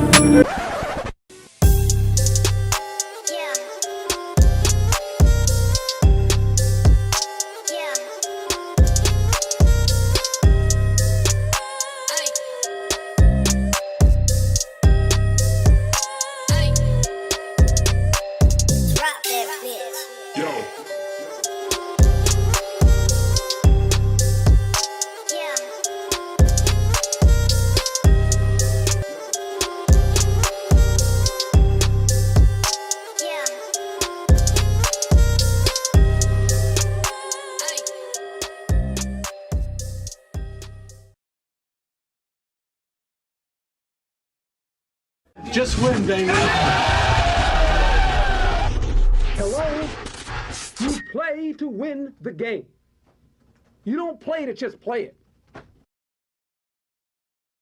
Speaker 3: Just win, Damien.
Speaker 6: Hello? You play to win the game. You don't play to just play it.